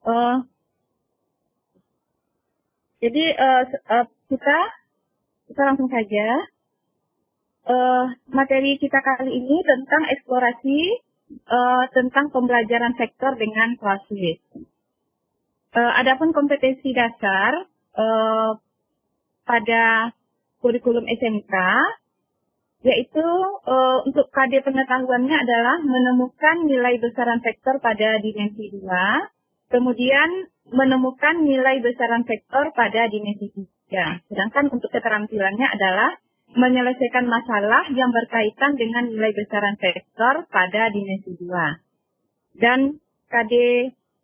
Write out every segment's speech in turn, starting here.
Uh, jadi kita langsung saja. Materi kita kali ini tentang eksplorasi tentang pembelajaran vektor dengan kelas. Adapun kompetensi dasar pada kurikulum SMK, yaitu untuk KD pengetahuannya adalah menemukan nilai besaran vektor pada dimensi 2, kemudian menemukan nilai besaran vektor pada dimensi 3. Sedangkan untuk keterampilannya adalah menyelesaikan masalah yang berkaitan dengan nilai besaran vektor pada dimensi 2. Dan KD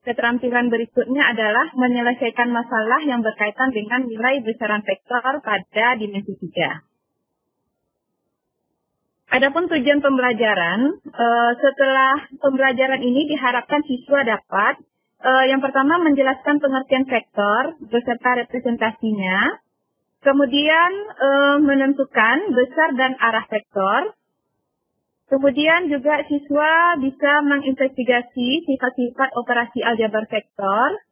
keterampilan berikutnya adalah menyelesaikan masalah yang berkaitan dengan nilai besaran vektor pada dimensi 3. Adapun tujuan pembelajaran, setelah pembelajaran ini diharapkan siswa dapat yang pertama menjelaskan pengertian vektor beserta representasinya, kemudian menentukan besar dan arah vektor. Kemudian juga siswa bisa menginvestigasi sifat-sifat operasi aljabar vektor.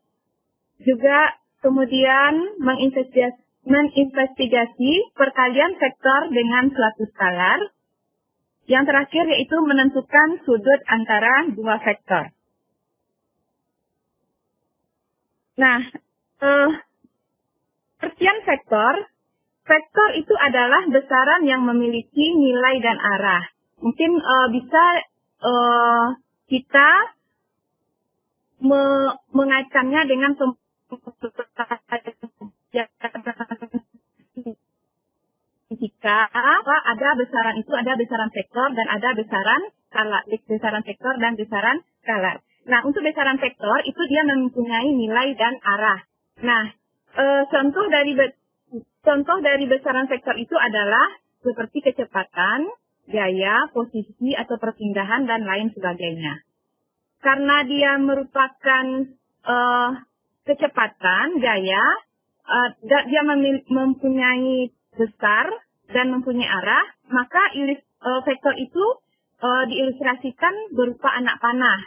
Juga kemudian menginvestigasi perkalian vektor dengan suatu skalar. Yang terakhir yaitu menentukan sudut antara dua vektor. Nah, pengertian vektor itu adalah besaran yang memiliki nilai dan arah. Mungkin bisa kita mengaitkannya dengan jika ada besaran itu ada besaran vektor dan ada besaran skalar, besaran vektor dan besaran skalar. Nah, untuk besaran vektor itu dia mempunyai nilai dan arah. Nah, contoh dari besaran vektor itu adalah seperti kecepatan, gaya, posisi atau perpindahan dan lain sebagainya. Karena dia merupakan kecepatan, gaya, dia mempunyai besar dan mempunyai arah, maka vektor itu diilustrasikan berupa anak panah,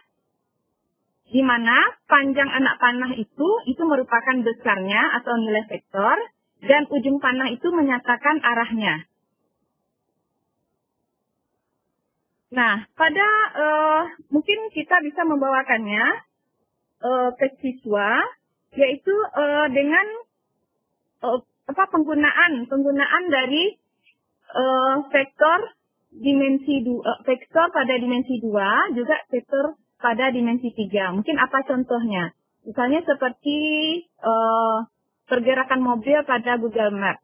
di mana panjang anak panah itu merupakan besarnya atau nilai vektor, dan ujung panah itu menyatakan arahnya. Nah, mungkin kita bisa membawakannya ke siswa, yaitu dengan penggunaan dari vektor pada dimensi 2, juga vektor pada dimensi 3. Mungkin apa contohnya? Misalnya seperti pergerakan mobil pada Google Map.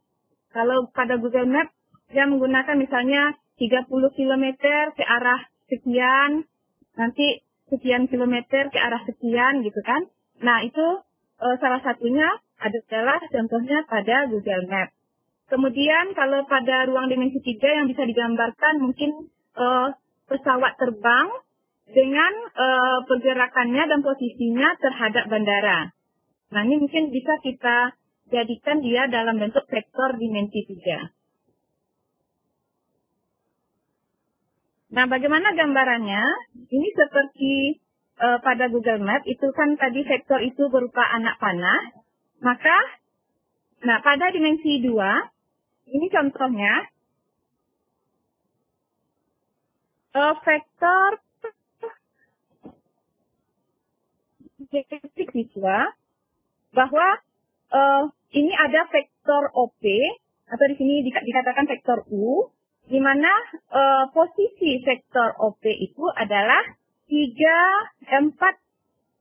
Kalau pada Google Map, dia menggunakan misalnya 30 km ke arah sekian, nanti sekian kilometer ke arah sekian, gitu kan. Nah, itu salah satunya adalah contohnya pada Google Map. Kemudian kalau pada ruang dimensi 3 yang bisa digambarkan mungkin pesawat terbang dengan pergerakannya dan posisinya terhadap bandara. Nah, ini mungkin bisa kita jadikan dia dalam bentuk vektor dimensi 3. Nah, bagaimana gambarannya? Ini seperti pada Google Map, itu kan tadi vektor itu berupa anak panah. Maka, pada dimensi 2, ini contohnya, vektor siswa, bahwa ini ada vektor OP, atau di sini dikatakan vektor U, di mana posisi vektor OP itu adalah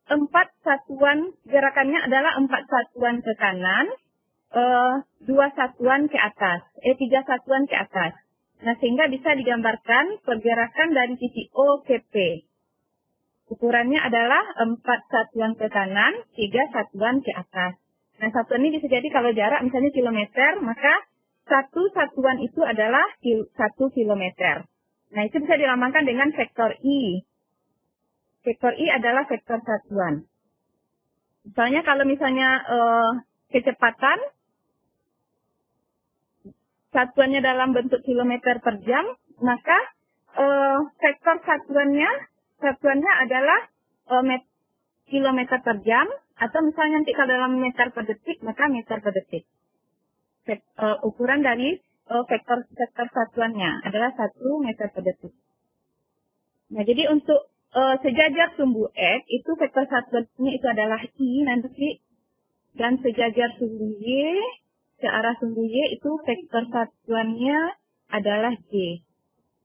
4 satuan, gerakannya adalah 4 satuan ke kanan, 2 satuan ke atas, 3 satuan ke atas. Nah, sehingga bisa digambarkan pergerakan dari titik O ke P. Ukurannya adalah 4 satuan ke kanan, 3 satuan ke atas. Nah, satuan ini bisa jadi kalau jarak misalnya kilometer, maka 1 satuan itu adalah 1 kilometer. Nah, itu bisa dilambangkan dengan vektor I. Vektor I adalah vektor satuan. Misalnya kalau kecepatan, satuannya dalam bentuk kilometer per jam, maka vektor satuannya adalah kilometer per jam, Atau misalnya nanti kalau dalam meter per detik, maka meter per detik. Ukuran dari vektor satuannya adalah 1 meter per detik. Nah, jadi untuk sejajar sumbu X, itu vektor satuannya itu adalah I nanti. Dan sejajar sumbu Y, searah sumbu Y itu vektor satuannya adalah J.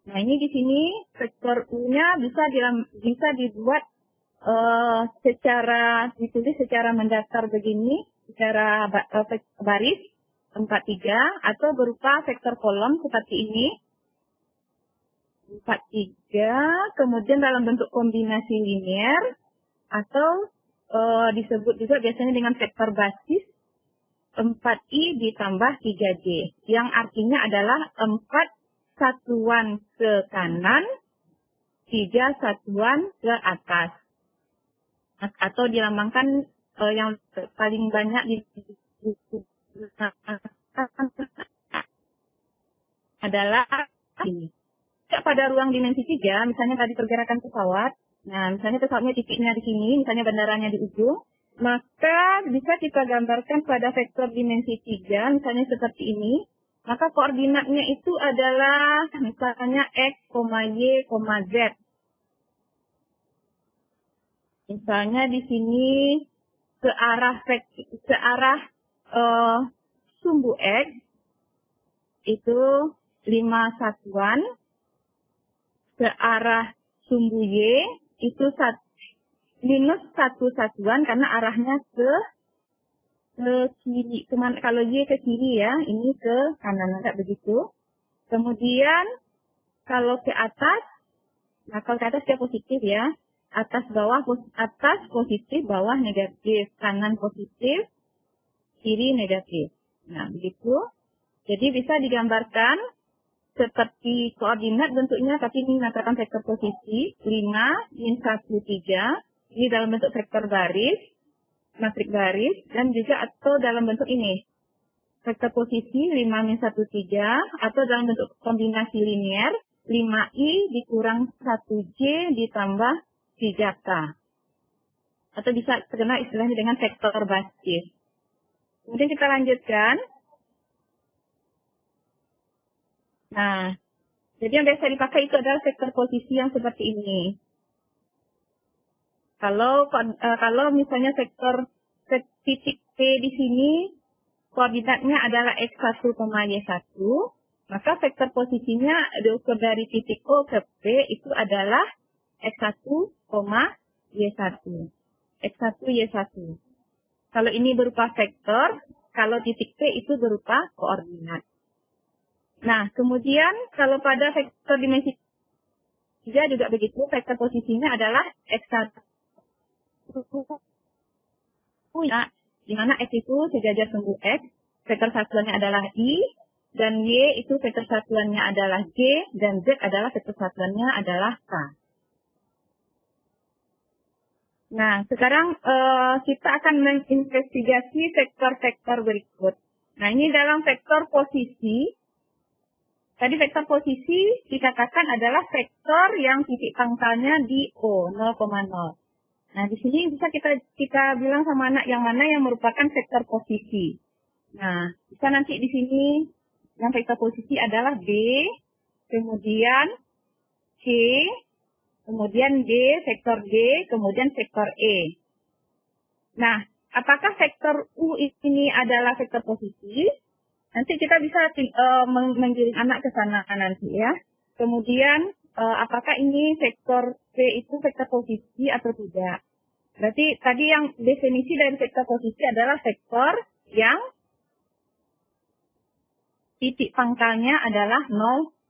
Nah, ini di sini vektor U-nya bisa dibuat ditulis secara mendatar begini, secara baris 4, 3, atau berupa vektor kolom seperti ini. 4, 3, kemudian dalam bentuk kombinasi linear, atau disebut juga biasanya dengan vektor basis 4i ditambah 3j, yang artinya adalah 4 satuan ke kanan, 3 satuan ke atas. Atau dilambangkan yang paling banyak adalah ini. Pada ruang dimensi 3, misalnya tadi pergerakan pesawat, nah misalnya pesawatnya titiknya di sini, misalnya bandaranya di ujung, maka bisa kita gambarkan pada vektor dimensi 3, misalnya seperti ini, maka koordinatnya itu adalah misalnya X, Y, Z. Misalnya di sini ke arah sumbu X itu 5 satuan, ke arah sumbu Y itu minus 1 satuan karena arahnya ke kiri. Kalau Y ke kiri ya, ini ke kanan, enggak begitu. Kemudian kalau ke atas, nah kalau ke atas dia positif ya. Atas positif, bawah negatif, kanan positif, kiri negatif. Nah, begitu. Jadi bisa digambarkan seperti koordinat bentuknya, tapi ini mengatakan vektor posisi 5, min 1, 3. Ini dalam bentuk vektor baris, matrik baris, dan juga atau dalam bentuk ini. Vektor posisi 5, min 1, 3, atau dalam bentuk kombinasi linear, 5i dikurang 1j ditambah 3k. Atau bisa terkenal istilahnya dengan vektor basis. Kemudian kita lanjutkan. Nah, jadi yang biasa dipakai itu adalah vektor posisi yang seperti ini. Kalau misalnya vektor titik P di sini koordinatnya adalah x1, y1, maka vektor posisinya diukur dari titik O ke P itu adalah x1, y1. x1, y1. Kalau ini berupa vektor, kalau titik P itu berupa koordinat. Nah, kemudian kalau pada vektor dimensi 3 juga begitu, vektor posisinya adalah x1, di mana x itu sejajar sumbu x, vektor satuannya adalah i, dan y itu vektor satuannya adalah j, dan z adalah vektor satuannya adalah k. Nah, sekarang kita akan menginvestigasi vektor-vektor berikut. Nah, ini dalam vektor posisi. Tadi vektor posisi dikatakan adalah vektor yang titik pangkalnya di O, 0,0. Nah, di sini bisa kita bilang sama anak yang mana yang merupakan vektor posisi. Nah, bisa nanti di sini yang vektor posisi adalah B, kemudian C, kemudian D, vektor D, kemudian vektor E. Nah, apakah vektor U ini adalah vektor posisi? Nanti kita bisa menggiring anak ke sana nanti ya. Kemudian apakah ini vektor P itu vektor posisi atau tidak? Berarti tadi yang definisi dari vektor posisi adalah vektor yang titik pangkalnya adalah 0,0.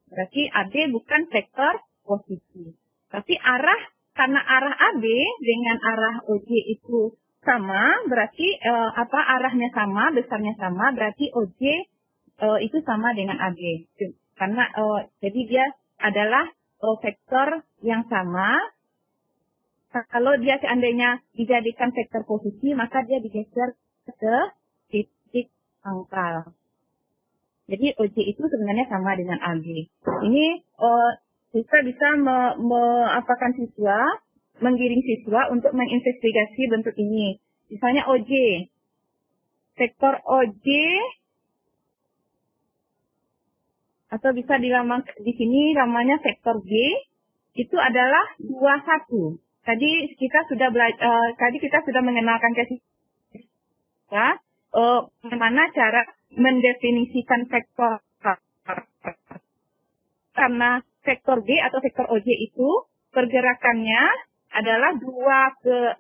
Berarti AB bukan vektor posisi. Tapi karena arah AB dengan arah OJ itu sama, berarti arahnya sama, besarnya sama, berarti OJ itu sama dengan AB. Karena jadi dia adalah vektor yang sama. Kalau dia seandainya dijadikan vektor posisi, maka dia digeser ke titik pangkal. Jadi OJ itu sebenarnya sama dengan AB. Ini kita bisa apakan siswa menggiring siswa untuk menginvestigasi bentuk ini. Misalnya OJ. Vektor OJ atau bisa di sini namanya vektor G itu adalah 21. Tadi kita sudah mengenalkan ke siswa bagaimana cara mendefinisikan vektor. Karena vektor G atau vektor OJ itu pergerakannya adalah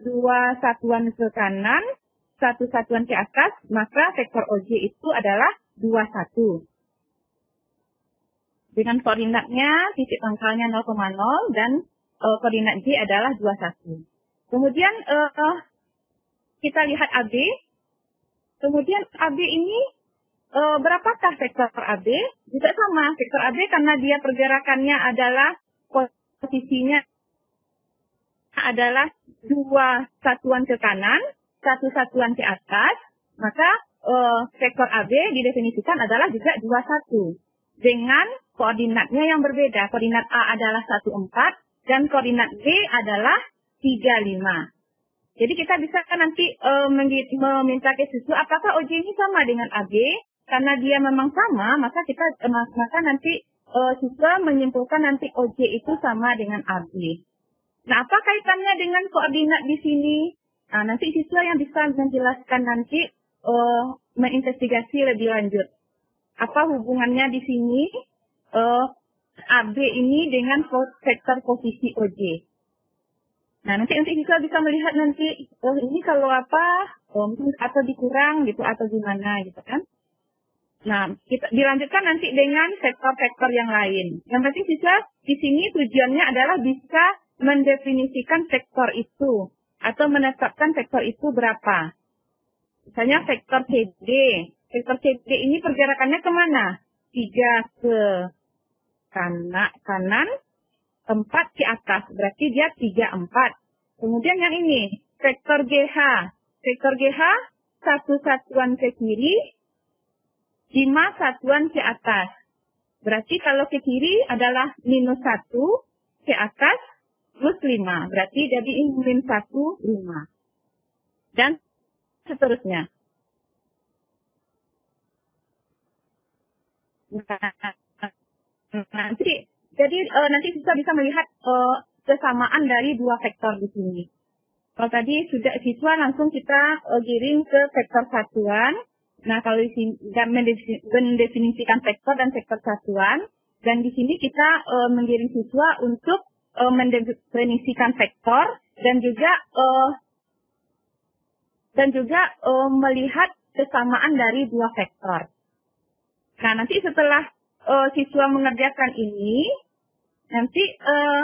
dua satuan ke kanan, satu satuan ke atas, maka vektor OJ itu adalah 21. Dengan koordinatnya titik pangkalnya 0,0 dan koordinat G adalah 21. Kemudian kita lihat AB. Kemudian AB ini berapakah vektor AB? Juga sama, vektor AB karena dia pergerakannya adalah posisinya adalah dua satuan ke kanan, satu satuan ke atas, maka vektor AB didefinisikan adalah juga 21 dengan koordinatnya yang berbeda. Koordinat A adalah 14 dan koordinat B adalah 35. Jadi kita bisa nanti meminta ke siswa apakah OJ ini sama dengan AB. Karena dia memang sama, maka nanti siswa menyimpulkan nanti OJ itu sama dengan AB. Nah, apa kaitannya dengan koordinat di sini? Nah, nanti siswa yang bisa menjelaskan nanti menginvestigasi lebih lanjut. Apa hubungannya di sini AB ini dengan vektor posisi OJ? Nah, nanti siswa bisa melihat nanti ini kalau apa atau dikurang gitu atau gimana gitu kan? Nah, kita dilanjutkan nanti dengan vektor-vektor yang lain. Yang penting siswa di sini tujuannya adalah bisa mendefinisikan vektor itu atau menetapkan vektor itu berapa. Misalnya vektor CD. Vektor CD ini pergerakannya kemana? 3 ke kanan, 4 ke atas. Berarti dia 3, 4. Kemudian yang ini, vektor GH. Vektor GH, satu satuan ke kiri, 5 satuan ke atas. Berarti kalau ke kiri adalah -1, ke atas plus 5. Berarti jadi -1, 5. Dan seterusnya. Nanti siswa bisa melihat kesamaan dari dua vektor di sini. Kalau tadi sudah siswa langsung kita giring ke vektor satuan. Nah, kalau di sini mendefinisikan vektor dan vektor satuan, dan di sini kita menggiring siswa untuk mendefinisikan vektor dan juga melihat kesamaan dari dua vektor. Nah, nanti setelah siswa mengerjakan ini, nanti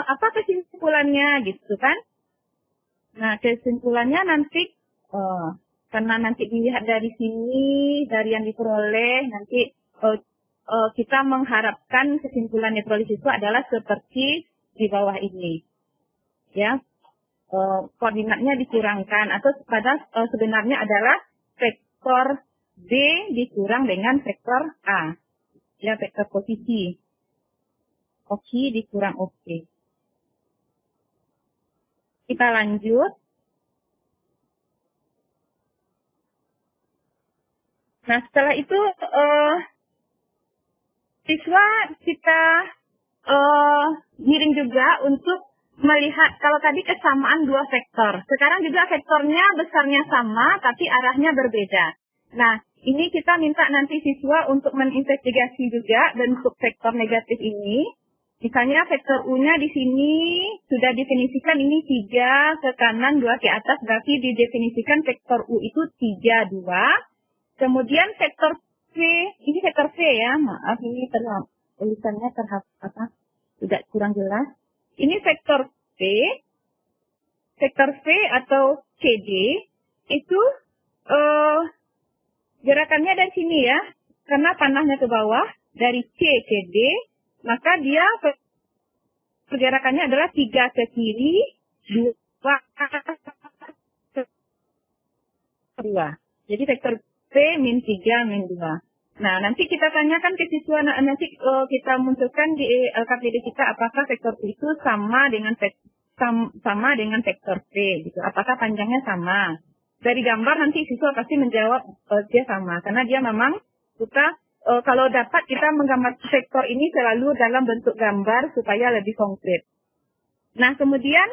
apa kesimpulannya gitu kan? Nah, kesimpulannya nanti karena nanti dilihat dari sini, dari yang diperoleh, nanti kita mengharapkan kesimpulan netrali siswa adalah seperti di bawah ini. Ya, koordinatnya dikurangkan, atau sebenarnya adalah vektor B dikurang dengan vektor A. Ya, vektor posisi. Oke, dikurang oke. Kita lanjut. Nah, setelah itu siswa kita giring juga untuk melihat kalau tadi kesamaan dua vektor. Sekarang juga vektornya besarnya sama tapi arahnya berbeda. Nah, ini kita minta nanti siswa untuk menginvestigasi juga bentuk vektor negatif ini. Misalnya vektor U-nya di sini sudah definisikan ini 3 ke kanan, 2 ke atas, berarti didefinisikan vektor U itu 3, 2. Kemudian vektor V, ini vektor V ya, maaf ini tulisannya tidak kurang jelas. Ini vektor V atau CD itu gerakannya dari sini ya, karena panahnya ke bawah dari C ke D, maka dia pergerakannya adalah 3 ke kiri, 2 ke 2. Jadi vektor P min 3 min 2. Nah, nanti kita tanyakan ke siswa, nanti kita munculkan di LKPD kita apakah vektor itu sama dengan sama dengan vektor C gitu. Apakah panjangnya sama? Dari gambar nanti siswa pasti menjawab dia sama karena dia memang suka kalau dapat kita menggambar vektor ini selalu dalam bentuk gambar supaya lebih konkret. Nah, kemudian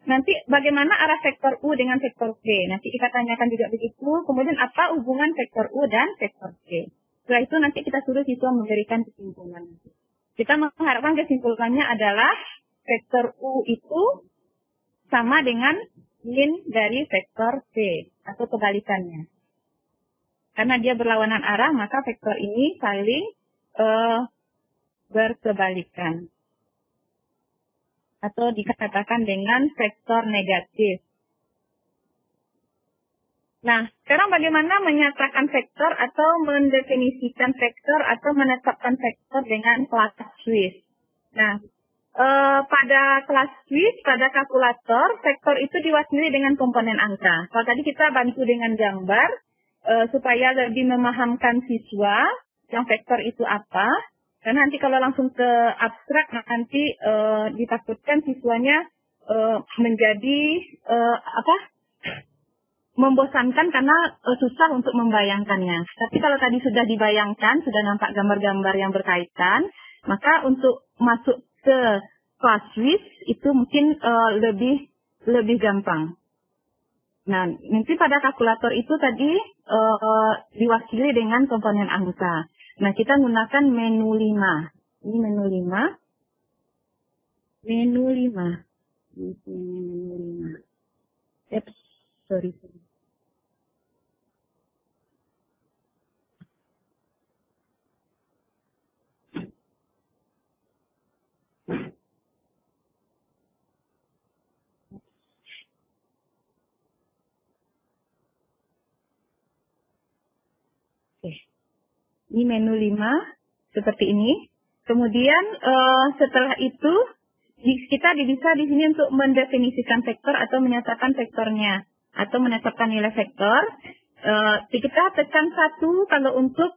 nanti bagaimana arah vektor U dengan vektor C? Nanti kita tanyakan juga begitu. Kemudian apa hubungan vektor U dan vektor C? Setelah itu nanti kita suruh siswa memberikan kesimpulan. Kita mengharapkan kesimpulannya adalah vektor U itu sama dengan min dari vektor C atau kebalikannya. Karena dia berlawanan arah, maka vektor ini saling berkebalikan. Atau dikatakan dengan vektor negatif. Nah, sekarang bagaimana menyatakan vektor atau mendefinisikan vektor atau menetapkan vektor dengan kelas Swiss. Nah, pada kelas Swiss, pada kalkulator, vektor itu diwakili dengan komponen angka. Kalau tadi kita bantu dengan gambar, supaya lebih memahamkan siswa yang vektor itu apa. Karena nanti kalau langsung ke abstrak, nanti ditakutkan siswanya menjadi membosankan karena susah untuk membayangkannya. Tapi kalau tadi sudah dibayangkan, sudah nampak gambar-gambar yang berkaitan, maka untuk masuk ke kelas Swiss itu mungkin lebih gampang. Nah, nanti pada kalkulator itu tadi diwakili dengan komponen angka. Nah, kita menggunakan menu 5. Ini menu 5. Menu 5. Menu 5. Sorry. Ini menu 5 seperti ini. Kemudian setelah itu kita bisa di sini untuk mendefinisikan vektor atau menyatakan vektornya atau menetapkan nilai vektor. Kita tekan 1 kalau untuk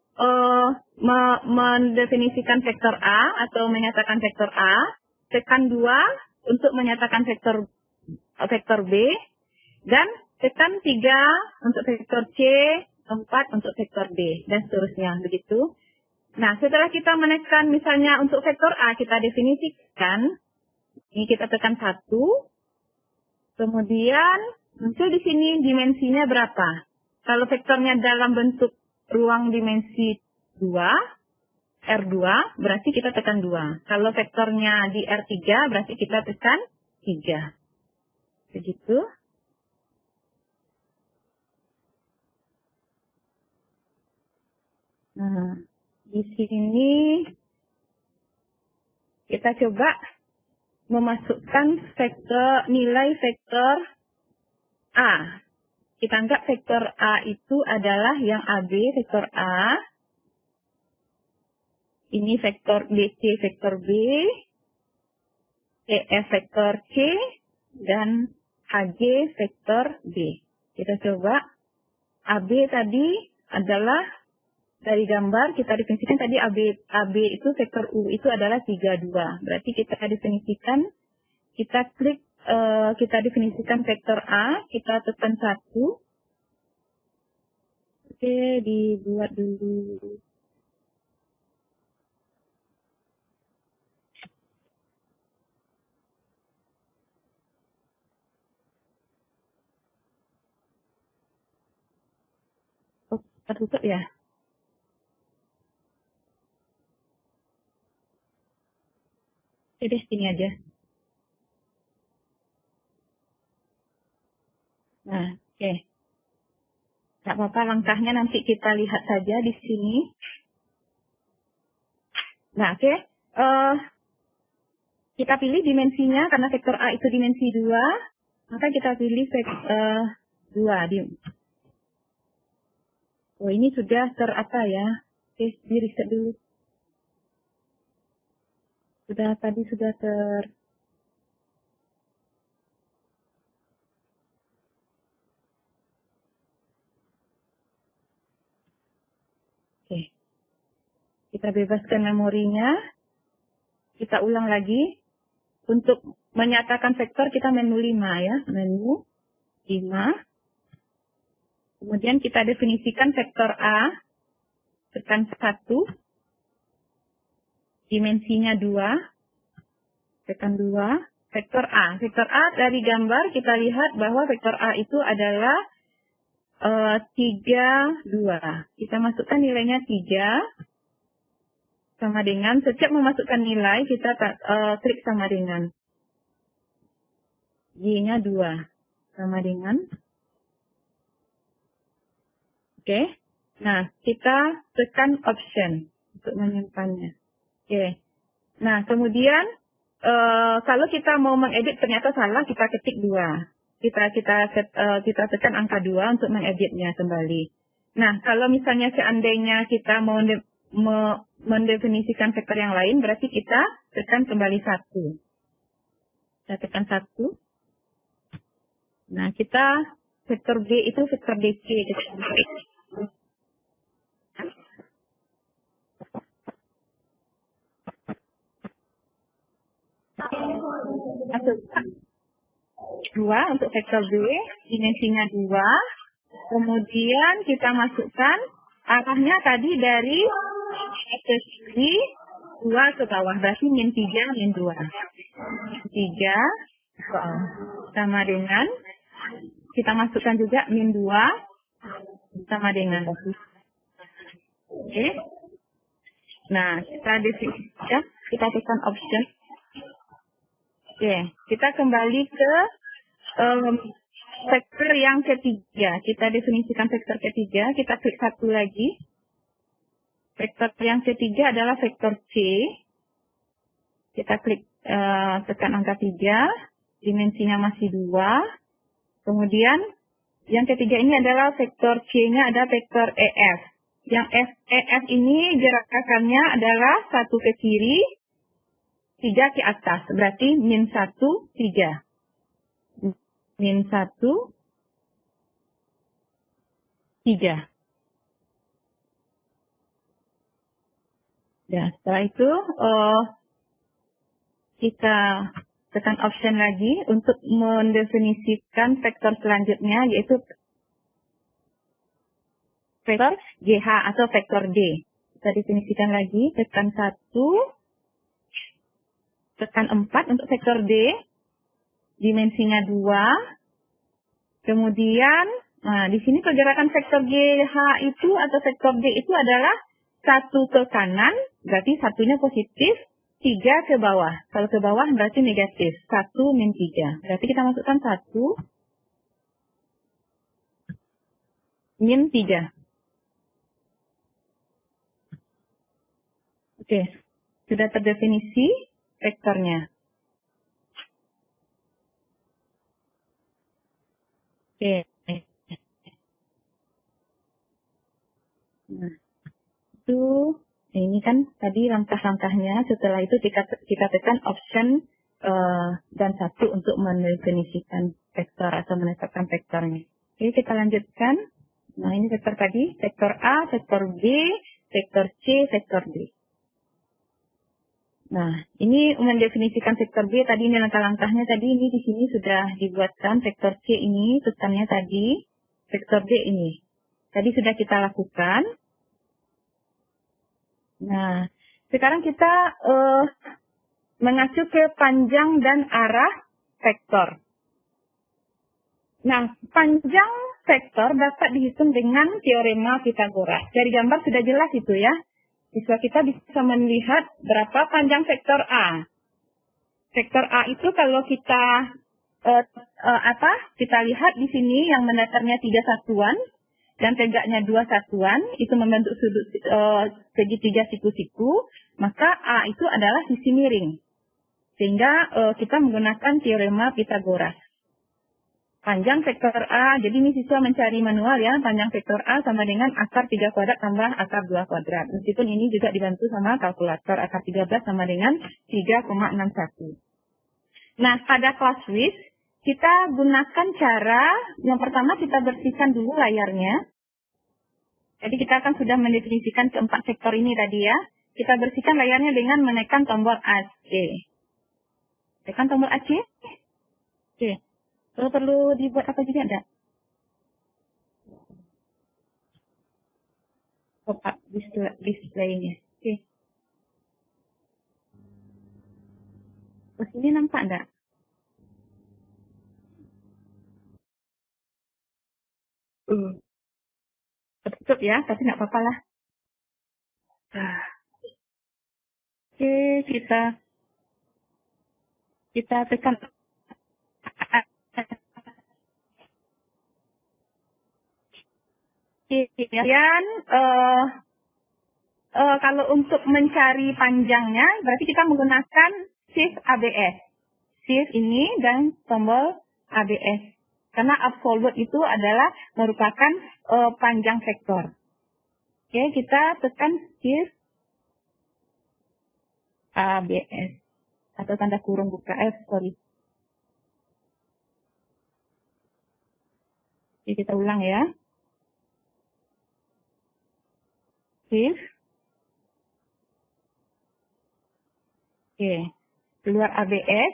mendefinisikan vektor A atau menyatakan vektor A. Tekan 2 untuk menyatakan vektor B. Dan tekan 3 untuk vektor C. 4 untuk vektor B, dan seterusnya, begitu. Nah, setelah kita menekan misalnya untuk vektor A, kita definisikan, ini kita tekan 1, kemudian muncul di sini dimensinya berapa. Kalau vektornya dalam bentuk ruang dimensi 2, R2, berarti kita tekan 2. Kalau vektornya di R3, berarti kita tekan 3. Begitu. Nah, di sini kita coba memasukkan nilai vektor A. Kita anggap vektor A itu adalah yang AB, vektor A. Ini vektor BC, vektor B. EF, vektor C. Dan HG, vektor B. Kita coba. AB tadi adalah dari gambar kita definisikan tadi AB itu vektor U itu adalah 32. Berarti kita definisikan, kita klik, kita definisikan vektor A, kita tekan 1. Oke, dibuat dulu. Oh, tertutup ya? Oke deh, sini aja. Nah, oke. Nggak apa-apa, langkahnya nanti kita lihat saja di sini. Nah, oke. Kita pilih dimensinya, karena vektor A itu dimensi 2. Maka kita pilih vektor 2. Oh, ini sudah terapa ya. Oke, di reset dulu. Tadi sudah Oke. Kita bebaskan memorinya. Kita ulang lagi. Untuk menyatakan vektor kita menu 5 ya, menu 5. Kemudian kita definisikan vektor A, tekan 1, dimensinya 2, tekan 2, vektor A. Vektor A dari gambar kita lihat bahwa vektor A itu adalah 3, 2. Kita masukkan nilainya 3, sama dengan, setiap memasukkan nilai, kita klik sama dengan. Y-nya 2, sama dengan. Oke. Nah, kita tekan option untuk menyimpannya. Oke. Nah, kemudian, kalau kita mau mengedit ternyata salah, kita ketik 2. Kita tekan angka 2 untuk mengeditnya kembali. Nah, kalau misalnya seandainya kita mau mendefinisikan vektor yang lain, berarti kita tekan kembali 1. Kita tekan 1. Nah, kita vektor D itu vektor DC. Dua untuk vektor B, dimensinya 2. Kemudian kita masukkan arahnya tadi dari ke kiri 2 ke bawah, berarti min 3, min 2. 3 sama dengan, kita masukkan juga min 2 sama dengan. Oke. Nah, kita definisikan, kita tekan option. Oke, kita kembali ke vektor yang ketiga. Kita definisikan vektor ketiga, kita klik 1 lagi. Vektor yang ketiga adalah vektor C. Kita klik, tekan angka 3, dimensinya masih 2. Kemudian, yang ketiga ini adalah vektor C-nya ada vektor EF. Yang EF ini gerakannya adalah 1 ke kiri, 3 ke atas. Berarti min 1, 3. Min 1, 3. Ya, setelah itu kita tekan option lagi untuk mendefinisikan vektor selanjutnya, yaitu vektor GH atau vektor D. Kita definisikan lagi, tekan 1, tekan 4 untuk vektor D, dimensinya 2. Kemudian, nah di sini pergerakan vektor GH itu atau vektor D itu adalah 1 ke kanan, berarti satunya positif, 3 ke bawah. Kalau ke bawah berarti negatif, 1 min 3. Berarti kita masukkan 1 min 3. Oke, sudah terdefinisi vektornya. Oke. Nah, itu ini kan tadi langkah-langkahnya. Setelah itu kita tekan option dan 1 untuk mendefinisikan vektor atau menetapkan vektornya. Oke, kita lanjutkan. Nah, ini vektor tadi, vektor A, vektor B, vektor C, vektor D. Nah, ini mendefinisikan vektor B tadi, ini langkah-langkahnya tadi, ini di sini sudah dibuatkan. Vektor C ini tulisannya tadi, vektor D ini tadi sudah kita lakukan. Nah, sekarang kita mengacu ke panjang dan arah vektor. Nah, panjang vektor dapat dihitung dengan teorema Pythagoras. Dari gambar sudah jelas itu ya. Siswa kita bisa melihat berapa panjang vektor A. Vektor A itu kalau kita kita lihat di sini yang mendatarnya 3 satuan dan tegaknya 2 satuan, itu membentuk sudut segitiga siku-siku, maka A itu adalah sisi miring. Sehingga kita menggunakan teorema Pythagoras. Panjang vektor A, jadi ini siswa mencari manual ya, panjang vektor A sama dengan akar 3 kuadrat tambah akar 2 kuadrat. Meskipun ini juga dibantu sama kalkulator, akar 13 sama dengan 3,61. Nah, pada kelas WIS, kita gunakan cara, yang pertama kita bersihkan dulu layarnya. Jadi kita akan sudah mendefinisikan keempat vektor ini tadi ya. Kita bersihkan layarnya dengan menekan tombol AC. Tekan tombol AC. Oke. Perlu dibuat apa juga enggak? Pop-up display-nya. Oke. Terus ini nampak enggak? Tertutup ya, tapi nggak apa-apa lah. Nah, oke, kita tekan. Kemudian kalau untuk mencari panjangnya, berarti kita menggunakan Shift ABS. Shift ini dan tombol ABS. Karena absolute itu adalah merupakan panjang vektor. Oke, kita tekan Shift ABS. Atau tanda kurung buka sorry. Oke, kita ulang ya. Shift. Oke, keluar ABS.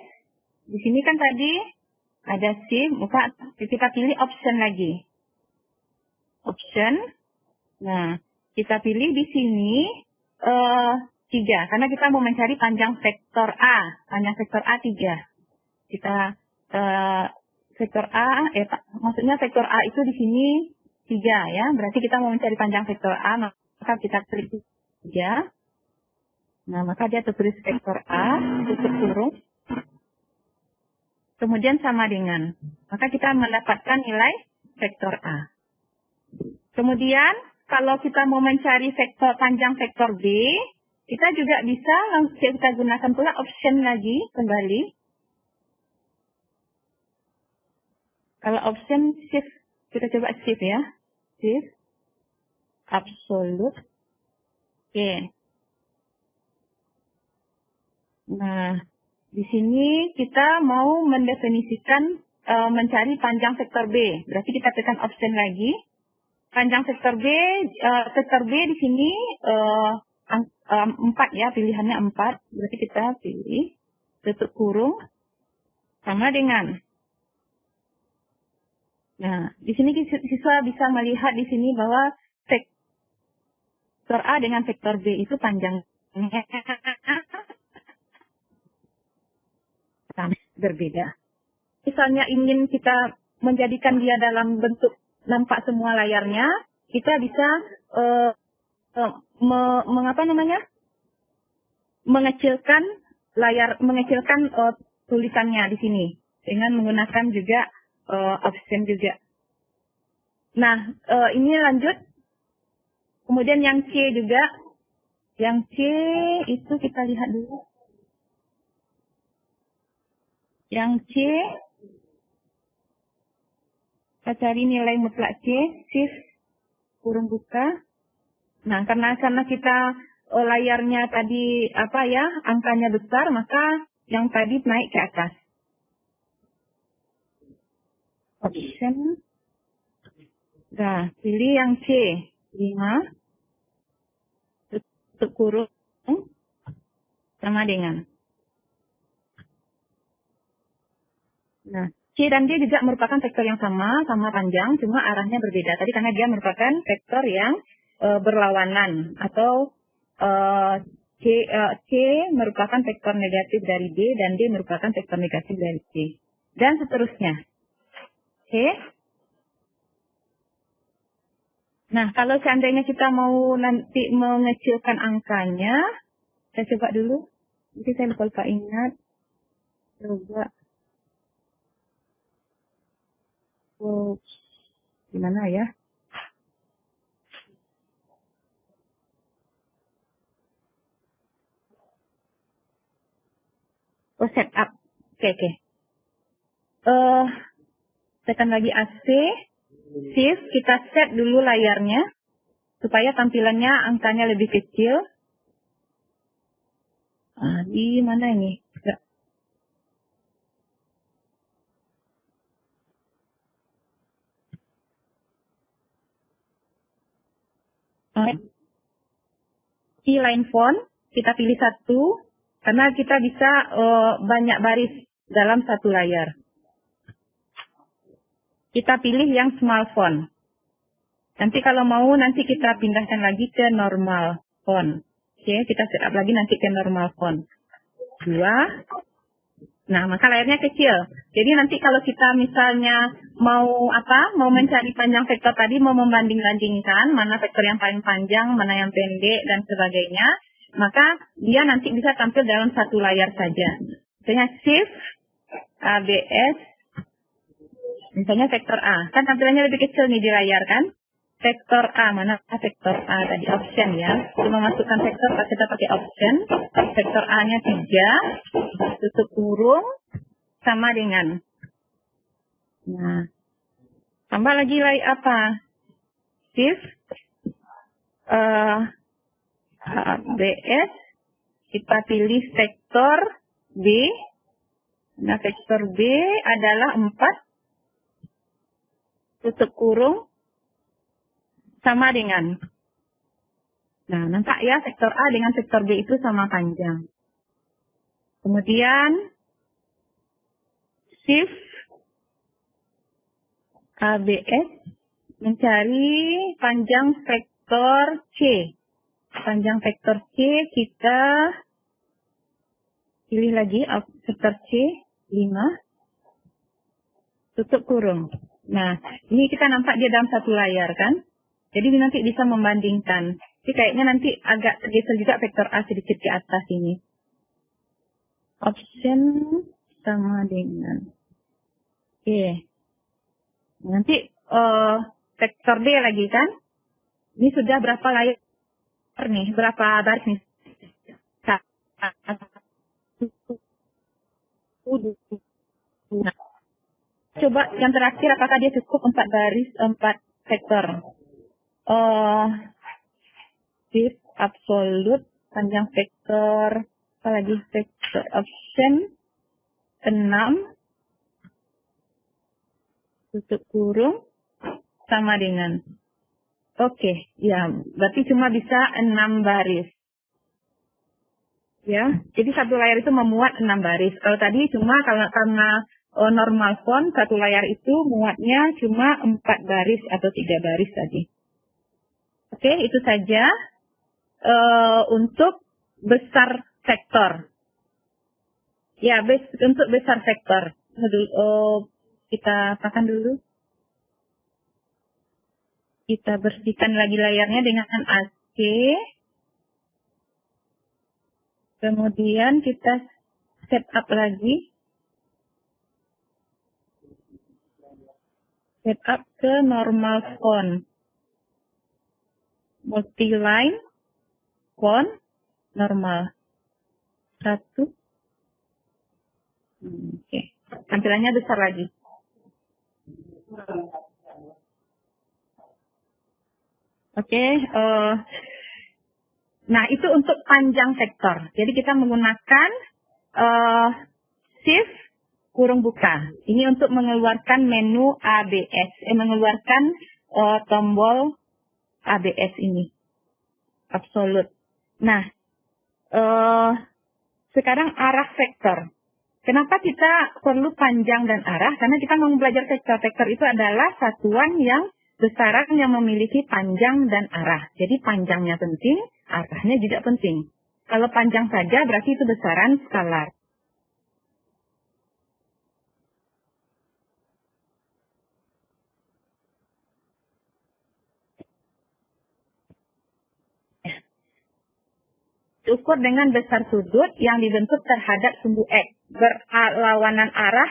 Di sini kan tadi ada shift, kita pilih option lagi. Option. Nah, kita pilih di sini 3, karena kita mau mencari panjang vektor A. Panjang vektor A 3. Kita vektor A, maksudnya vektor A itu di sini 3 ya. Berarti kita mau mencari panjang vektor A, maka kita klik 3. Nah, maka dia tertulis vektor A, tutup kurung. Kemudian sama dengan. Maka kita mendapatkan nilai vektor A. Kemudian, kalau kita mau mencari vektor panjang vektor B, kita juga bisa kita gunakan pula option lagi kembali. Kalau option shift, kita coba shift ya. Shift. Absolute. Oke. Nah, di sini kita mau mendefinisikan mencari panjang vektor B. Berarti kita tekan option lagi. Panjang vektor B di sini 4 ya, pilihannya 4. Berarti kita pilih tutup kurung sama dengan. Nah, di sini siswa bisa melihat di sini bahwa vektor A dengan vektor B itu panjangnya berbeda. Misalnya ingin kita menjadikan dia dalam bentuk nampak semua layarnya, kita bisa mengecilkan tulisannya di sini dengan menggunakan juga option juga. Nah, ini lanjut. Kemudian yang C juga, yang C itu kita lihat dulu. Yang C, kita cari nilai mutlak C, shift kurung buka. Nah, karena kita layarnya tadi angkanya besar, maka yang tadi naik ke atas. Option. Nah, pilih yang C, 5. Tutup kurung sama dengan. Nah, C dan D juga merupakan vektor yang sama panjang, cuma arahnya berbeda. Tadi karena dia merupakan vektor yang berlawanan, atau C merupakan vektor negatif dari D, dan D merupakan vektor negatif dari C. Dan seterusnya. Oke. Nah, kalau seandainya kita mau nanti mengecilkan angkanya, saya coba dulu. Nanti saya lupa ingat. Coba. Gimana ya? Setup. Oke. Tekan lagi AC. Shift, kita set dulu layarnya supaya tampilannya angkanya lebih kecil. Di mana ini? Key line font, kita pilih 1, Karena kita bisa banyak baris dalam satu layar. Kita pilih yang small font. Nanti kalau mau, nanti kita pindahkan lagi ke normal font. Oke, kita setup lagi nanti ke normal font. 2. Nah, maka layarnya kecil. Jadi nanti kalau kita misalnya mau mencari panjang vektor tadi, mau membanding-bandingkan mana vektor yang paling panjang, mana yang pendek, dan sebagainya, maka dia nanti bisa tampil dalam satu layar saja. Misalnya Shift, ABS, misalnya vektor A. Kan tampilannya lebih kecil nih di layar kan? Vektor A, mana vektor A tadi, option ya. Cuma masukkan vektor, kita pakai option. Vektor A-nya 3, tutup kurung, sama dengan. Nah, tambah lagi apa? Shift, ABS, kita pilih vektor B. Nah, vektor B adalah 4, tutup kurung, sama dengan. Nah, nampak ya vektor A dengan vektor B itu sama panjang. Kemudian Shift ABS mencari panjang vektor C. Panjang vektor C kita pilih lagi vektor C 5, tutup kurung. Nah, ini kita nampak dia dalam satu layar kan? Jadi nanti bisa membandingkan. Jadi kayaknya nanti agak tergeser juga vektor A sedikit ke atas ini. Option sama dengan. Oke. Nanti vektor D lagi kan? Ini sudah berapa layar nih? Berapa baris nih? Nah, coba yang terakhir apakah dia cukup 4 baris, 4 vektor? Shift absolute panjang vektor apalagi vektor option 6 tutup kurung sama dengan. Oke, ya berarti cuma bisa 6 baris ya. Jadi satu layar itu memuat 6 baris. Kalau tadi cuma karena normal font satu layar itu muatnya cuma 4 baris atau 3 baris tadi. Oke, itu saja untuk besar vektor. Ya, untuk besar vektor. Kita apakan dulu. Kita bersihkan lagi layarnya dengan AC. Kemudian kita setup lagi. Setup ke normal font. Multi-line, font, normal. 1. Oke. Tampilannya besar lagi. Oke. Nah, itu untuk panjang vektor. Jadi kita menggunakan Shift kurung buka. Ini untuk mengeluarkan menu ABS. Mengeluarkan tombol ABS ini. Absolute. Nah, sekarang arah vektor. Kenapa kita perlu panjang dan arah? Karena kita mau belajar vektor. Vektor itu adalah satuan yang besaran yang memiliki panjang dan arah. Jadi panjangnya penting, arahnya juga penting. Kalau panjang saja berarti itu besaran skalar. Diukur dengan besar sudut yang dibentuk terhadap sumbu X berlawanan arah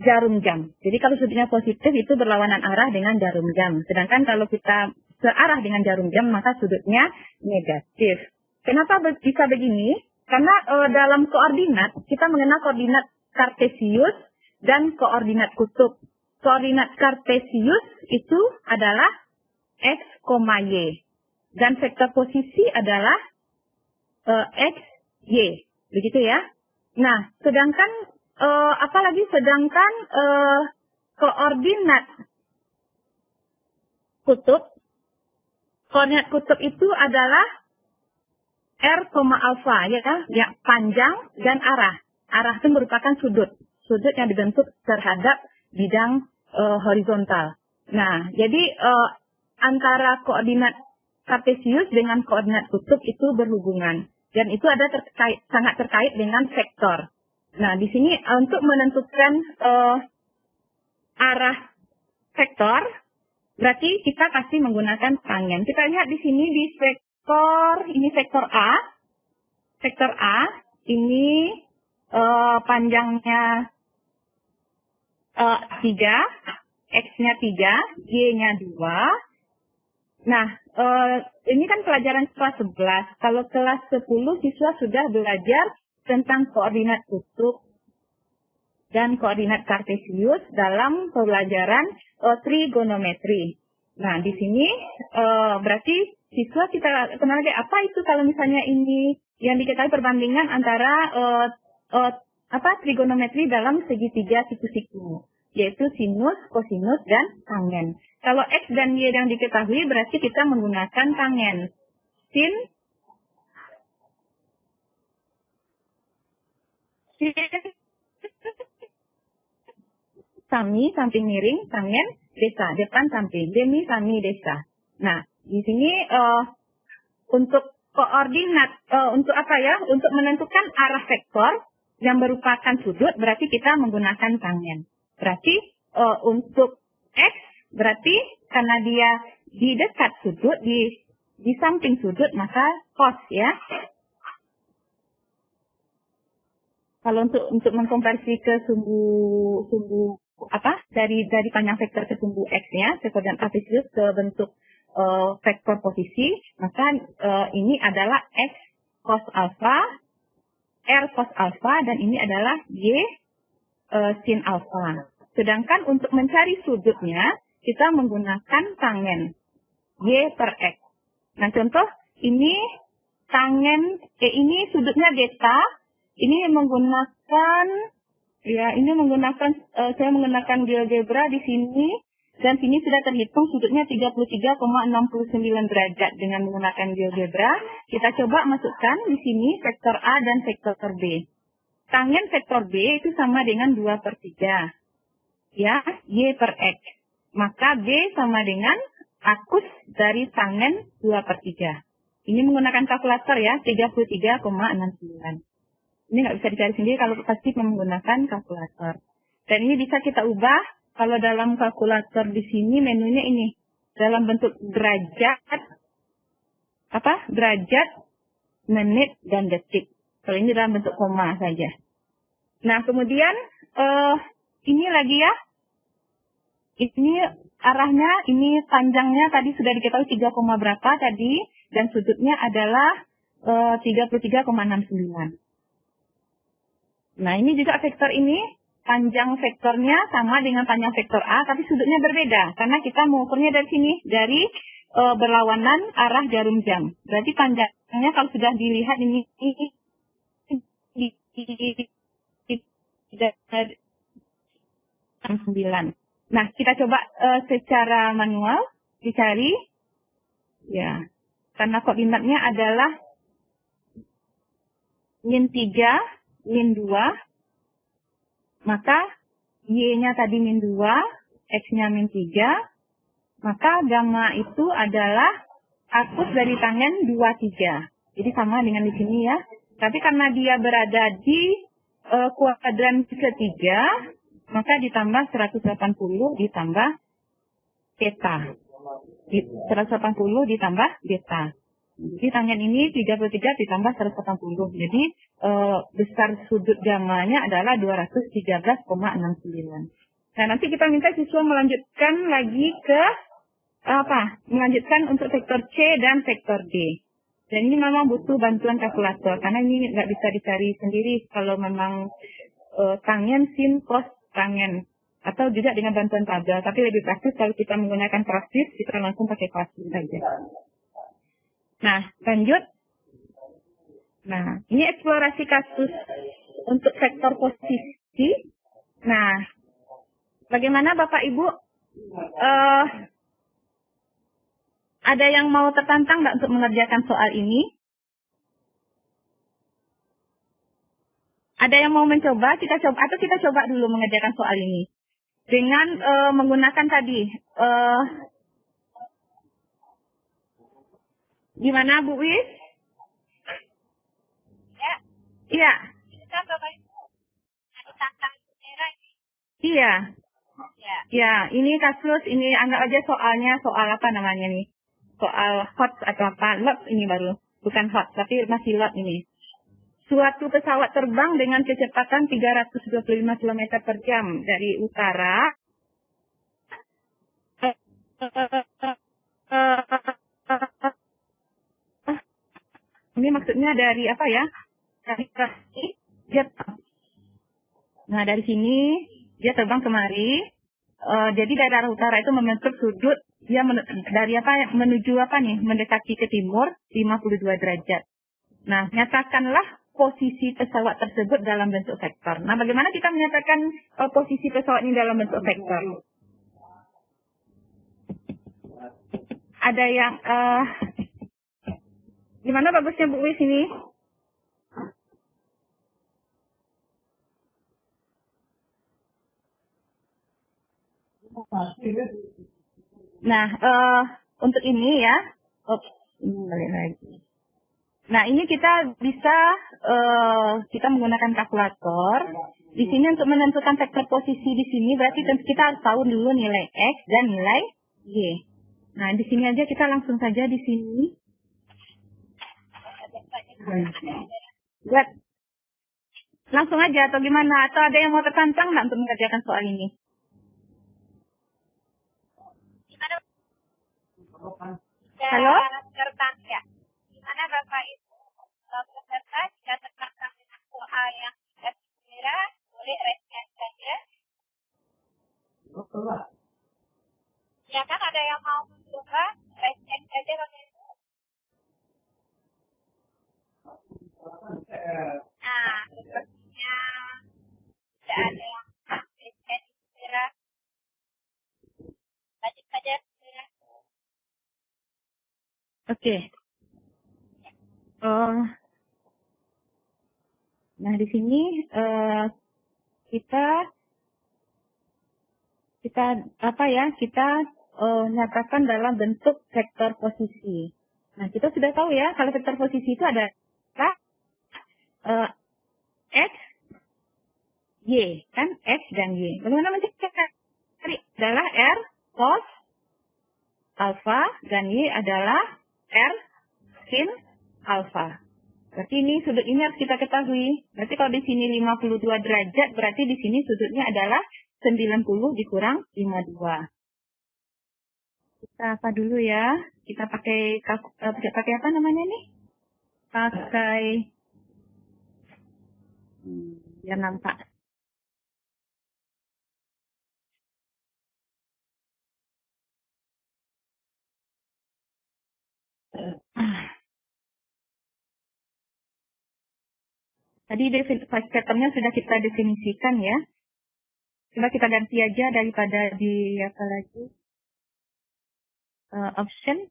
jarum jam. Jadi kalau sudutnya positif itu berlawanan arah dengan jarum jam. Sedangkan kalau kita searah dengan jarum jam maka sudutnya negatif. Kenapa bisa begini? Karena dalam koordinat kita mengenal koordinat kartesius dan koordinat kutub. Koordinat kartesius itu adalah X, Y. Dan vektor posisi adalah X, Y. Begitu ya. Nah, sedangkan sedangkan koordinat kutub itu adalah R, alfa ya, panjang dan arah. Arah itu merupakan sudut yang dibentuk terhadap bidang horizontal. Nah, jadi antara koordinat kartesius dengan koordinat kutub itu berhubungan, dan itu ada sangat terkait dengan vektor. Nah, di sini untuk menentukan arah vektor, berarti kita pasti menggunakan tangen. Kita lihat di sini di vektor, ini vektor A. Vektor A, ini panjangnya 3, X-nya 3, Y-nya 2. Nah, ini kan pelajaran kelas 11. Kalau kelas 10 siswa sudah belajar tentang koordinat kutub dan koordinat kartesius dalam pelajaran trigonometri. Nah, di sini berarti siswa kita kenal lagi apa itu kalau misalnya ini yang diketahui perbandingan antara trigonometri dalam segitiga siku-siku, yaitu sinus, kosinus, dan tangen. Kalau X dan Y yang diketahui berarti kita menggunakan tangen. Sin sami, samping miring, tangen, desa, depan samping, demi, sami, desa. Nah, di sini untuk koordinat, untuk menentukan arah vektor yang merupakan sudut, berarti kita menggunakan tangen. Berarti untuk X, berarti karena dia di dekat sudut, di samping sudut, maka cos ya. Kalau untuk mengkonversi ke sumbu dari panjang vektor ke sumbu X-nya, vektor dan kartesius ke bentuk vektor posisi, maka ini adalah X cos alfa, R cos alfa, dan ini adalah Y sin alfa. Sedangkan untuk mencari sudutnya, kita menggunakan tangen Y per X. Nah, contoh ini tangen, ini sudutnya beta, ini menggunakan saya menggunakan GeoGebra di sini, dan sini sudah terhitung sudutnya 33,69 derajat dengan menggunakan GeoGebra. Kita coba masukkan di sini vektor A dan vektor B. Tangen vektor B itu sama dengan 2/3. Ya, Y per X. Maka B sama dengan akus dari tangen 2/3. Ini menggunakan kalkulator ya, 33,69. Ini nggak bisa dicari sendiri kalau pasti menggunakan kalkulator. Dan ini bisa kita ubah kalau dalam kalkulator di sini menunya ini dalam bentuk derajat, derajat, menit, dan detik. Kalau ini dalam bentuk koma saja. Nah, kemudian ini lagi ya. Ini arahnya, ini panjangnya tadi sudah diketahui 3, berapa tadi, dan sudutnya adalah 33,69. Nah, ini juga vektor ini, panjang vektornya sama dengan panjang vektor A, tapi sudutnya berbeda. Karena kita mengukurnya dari sini, dari berlawanan arah jarum jam. Berarti panjangnya kalau sudah dilihat ini 9. Nah, kita coba secara manual dicari. Ya, karena koordinatnya adalah min 3, min 2, maka Y-nya tadi min 2, X-nya min 3, maka gamma itu adalah akus dari tangen 2/3. Jadi sama dengan di sini ya. Tapi karena dia berada di kuadran ketiga, maka ditambah 180 ditambah beta. 180 ditambah beta. Jadi tangen ini 33 ditambah 180. Jadi besar sudut gamanya adalah 213,69. Nah, nanti kita minta siswa melanjutkan lagi ke melanjutkan untuk vektor C dan vektor D. Dan ini memang butuh bantuan kalkulator karena ini nggak bisa dicari sendiri kalau memang tangen, sin, cos, tangen. Atau juga dengan bantuan tabel. Tapi lebih praktis kalau kita menggunakan praktis, kita langsung pakai kalkulator saja. Nah, lanjut. Nah, ini eksplorasi kasus untuk vektor posisi. Nah, bagaimana Bapak Ibu? Ada yang mau tertantang nggak untuk mengerjakan soal ini? Ada yang mau mencoba? Kita coba dulu mengerjakan soal ini dengan menggunakan tadi. Gimana Bu Wis? Ya. Iya. Iya. Ya, ini kasus, ini anggap aja soalnya soal apa namanya nih? Soal hot atau apa? Lot ini baru. Bukan hot, tapi masih lot ini. Suatu pesawat terbang dengan kecepatan 325 km per jam dari utara. Ini maksudnya dari apa ya? Dari jet. Nah, dari sini dia terbang kemari. Jadi dari arah utara itu membentuk sudut dia dari apa menuju apa nih? Mendekati ke timur 52 derajat. Nah, nyatakanlah posisi pesawat tersebut dalam bentuk vektor. Nah, bagaimana kita menyatakan posisi pesawat ini dalam bentuk vektor? Ada yang gimana bagusnya Bu Wis ini? Nah, untuk ini ya, balik lagi. Nah, ini kita bisa kita menggunakan kalkulator. Di sini untuk menentukan vektor posisi di sini berarti kita harus tahu dulu nilai X dan nilai Y. Nah, di sini aja kita langsung saja di sini. Buat langsung aja atau gimana? Atau ada yang mau tertantang nggak untuk mengerjakan soal ini? Halo? Ya. Gimana Bapak Ibu peserta jika tertantang dengan soal yang tidak kira boleh raise hand saja. Ya kan ada yang mau mencoba raise hand saja Bapak Ibu. Nah, sepertinya tidak ada yang raise hand kira. Lanjut saja. Oke. Nah, di sini kita apa ya? Kita nyatakan dalam bentuk vektor posisi. Nah, kita sudah tahu ya kalau vektor posisi itu ada X, Y, kan? X dan Y. Bagaimana mencari? Adalah R cos alpha dan Y adalah R sin alpha. Berarti ini sudut ini harus kita ketahui. Berarti kalau di sini 52 derajat, berarti di sini sudutnya adalah 90 dikurang 52. Kita apa dulu ya? Kita pakai apa namanya nih? Pakai biar nampak. Tadi patternnya sudah kita definisikan ya. Coba kita ganti aja daripada di apa lagi? Option,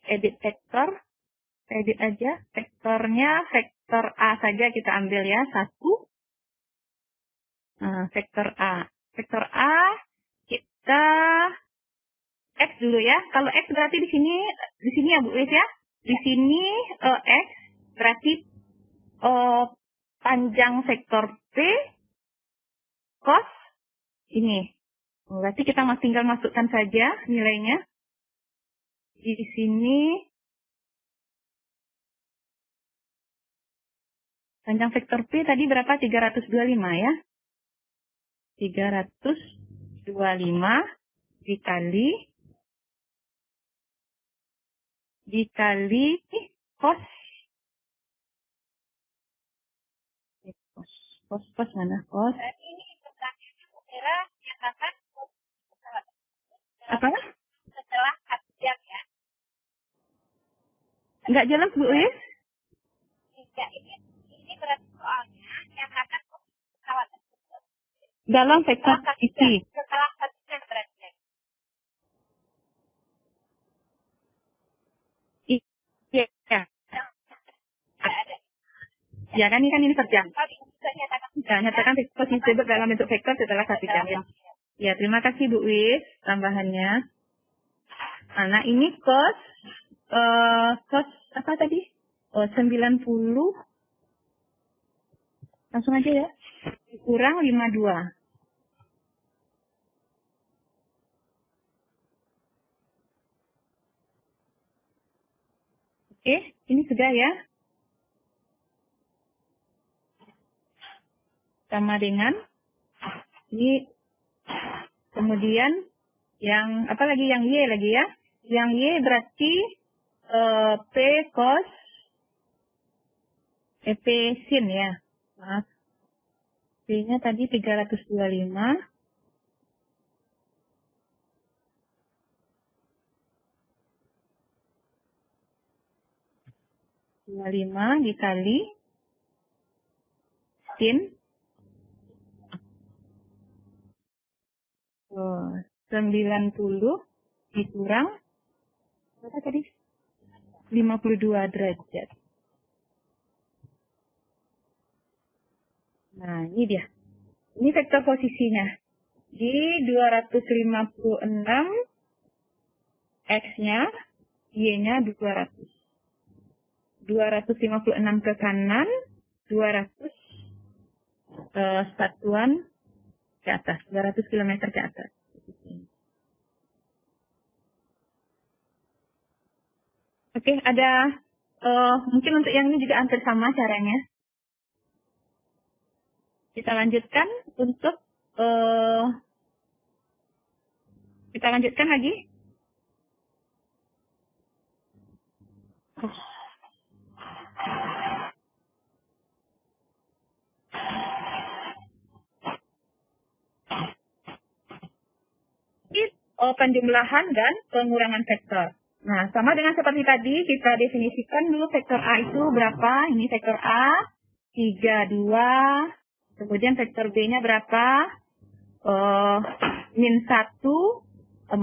edit vector, edit aja. Vektornya vektor A saja kita ambil ya, 1. Vektor A. Vektor A kita X dulu ya. Kalau X berarti di sini ya Bu Wis ya. Di sini X berarti panjang vektor P cos ini. Berarti kita tinggal masukkan saja nilainya. Di sini panjang vektor P tadi berapa? 325 ya. 325 dikali cos mana? Cos. Ini pertanyaannya Bu Mira nyatakan Apa? setelah 4 jam ya. Enggak jelas Bu Wis? Tidak, ini berarti soalnya nyatakan pesawat tersebut Dalam vektor posisi. setelah 1 jam berarti. Iya. Ya kan ini per jam. nyatakan posisi tersebut dalam bentuk vektor setelah kasihan. Ya, terima kasih Bu Wis tambahannya. Nah, ini cos apa tadi? 90. Langsung aja ya. Kurang 52. Oke, ini sudah ya. Sama dengan ini. Kemudian yang apa lagi, yang Y lagi ya. Yang Y berarti P cos P sin ya. Maaf. P-nya tadi 325. Dikali sin 90 dikurang berapa tadi? 52 derajat. Nah, ini dia. Ini vektor posisinya. Di 256 X-nya, Y-nya 200. 256 ke kanan, 200 satuan ke atas, 200 km ke atas. Oke, ada mungkin untuk yang ini juga hampir sama caranya. Kita lanjutkan untuk kita lanjutkan lagi. Penjumlahan dan pengurangan vektor. Nah, sama dengan seperti tadi, kita definisikan dulu vektor A itu berapa. Ini vektor A, 3, 2. Kemudian vektor B-nya berapa? Min 1, 4.